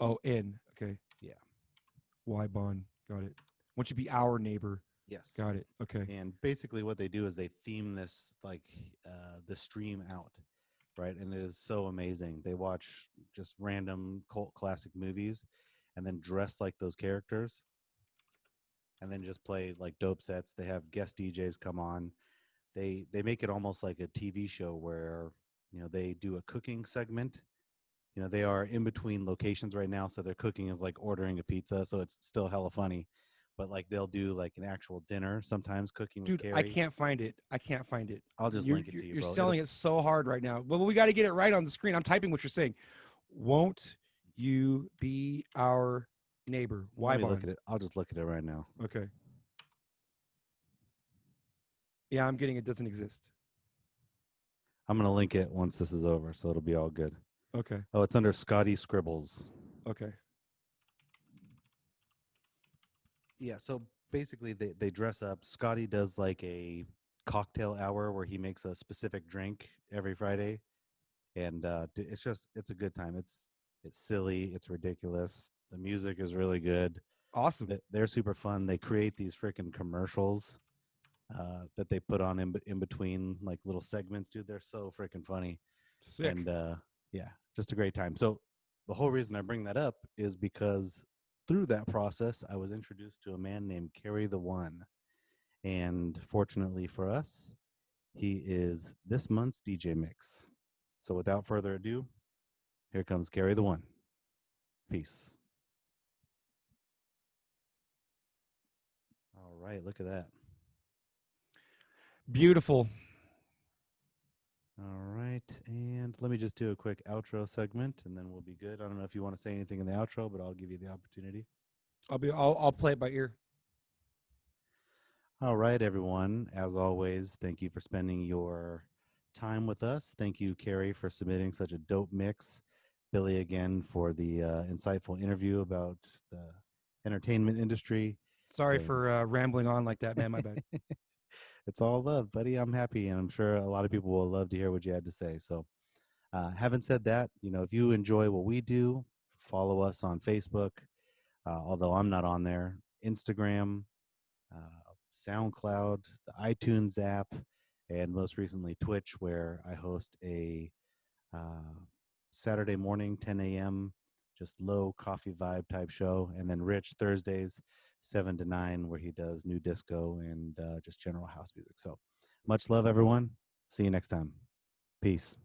S1: YWYBON.
S2: Okay.
S1: Yeah.
S2: Ybon. Got it. Won't you be our neighbor?
S1: Yes.
S2: Got it. Okay.
S1: And basically, what they do is they theme this like the stream out, right? And it is so amazing. They watch just random cult classic movies, and then dress like those characters, and then just play like dope sets. They have guest DJs come on. They make it almost like a TV show where they do a cooking segment. They are in between locations right now, so their cooking is like ordering a pizza, so it's still hella funny. But like they'll do like an actual dinner sometimes, cooking with
S2: Dude, I
S1: Cary.
S2: can't find it. I can't find it.
S1: I'll just
S2: You're
S1: link it
S2: you're,
S1: to you,
S2: you're
S1: bro.
S2: selling it so hard right now. Well, we got to get it right on the screen. I'm typing what you're saying. Won't you be our neighbor?
S1: Let me look
S2: Ybon.
S1: at it. I'll just look at it right now.
S2: Okay. Yeah, I'm getting it doesn't exist.
S1: I'm gonna link it once this is over, so it'll be all good.
S2: Okay.
S1: Oh, it's under Scotty Scribbles.
S2: Okay.
S1: Yeah, so basically they dress up. Scotty does like a cocktail hour where he makes a specific drink every Friday, and it's a good time. It's silly, it's ridiculous. The music is really good.
S2: Awesome.
S1: They're super fun. They create these freaking commercials that they put on in between like little segments, dude. They're so freaking funny.
S2: Sick.
S1: And yeah, just a great time. So the whole reason I bring that up is because through that process, I was introduced to a man named Cary the One, and fortunately for us, He is this month's DJ mix. So without further ado, here comes Cary the One. Peace. All right, look at that.
S2: Beautiful.
S1: All right, and let me just do a quick outro segment, and then we'll be good. I don't know if you want to say anything in the outro, but I'll give you the opportunity.
S2: I'll play it by ear.
S1: All right, everyone. As always, thank you for spending your time with us. Thank you, Cary, for submitting such a dope mix. Billy, again, for the insightful interview about the entertainment industry.
S2: Sorry
S1: And
S2: for rambling on like that, man. My bad.
S1: it's all love, buddy. I'm happy, and I'm sure a lot of people will love to hear what you had to say. So, having said that, if you enjoy what we do, follow us on Facebook, although I'm not on there, Instagram, SoundCloud, the iTunes app, and most recently Twitch, where I host a Saturday morning, 10 a.m., just low coffee vibe type show. And then Rich Thursdays, 7 to 9, where he does new disco and just general house music. So much love, everyone. See you next time. Peace.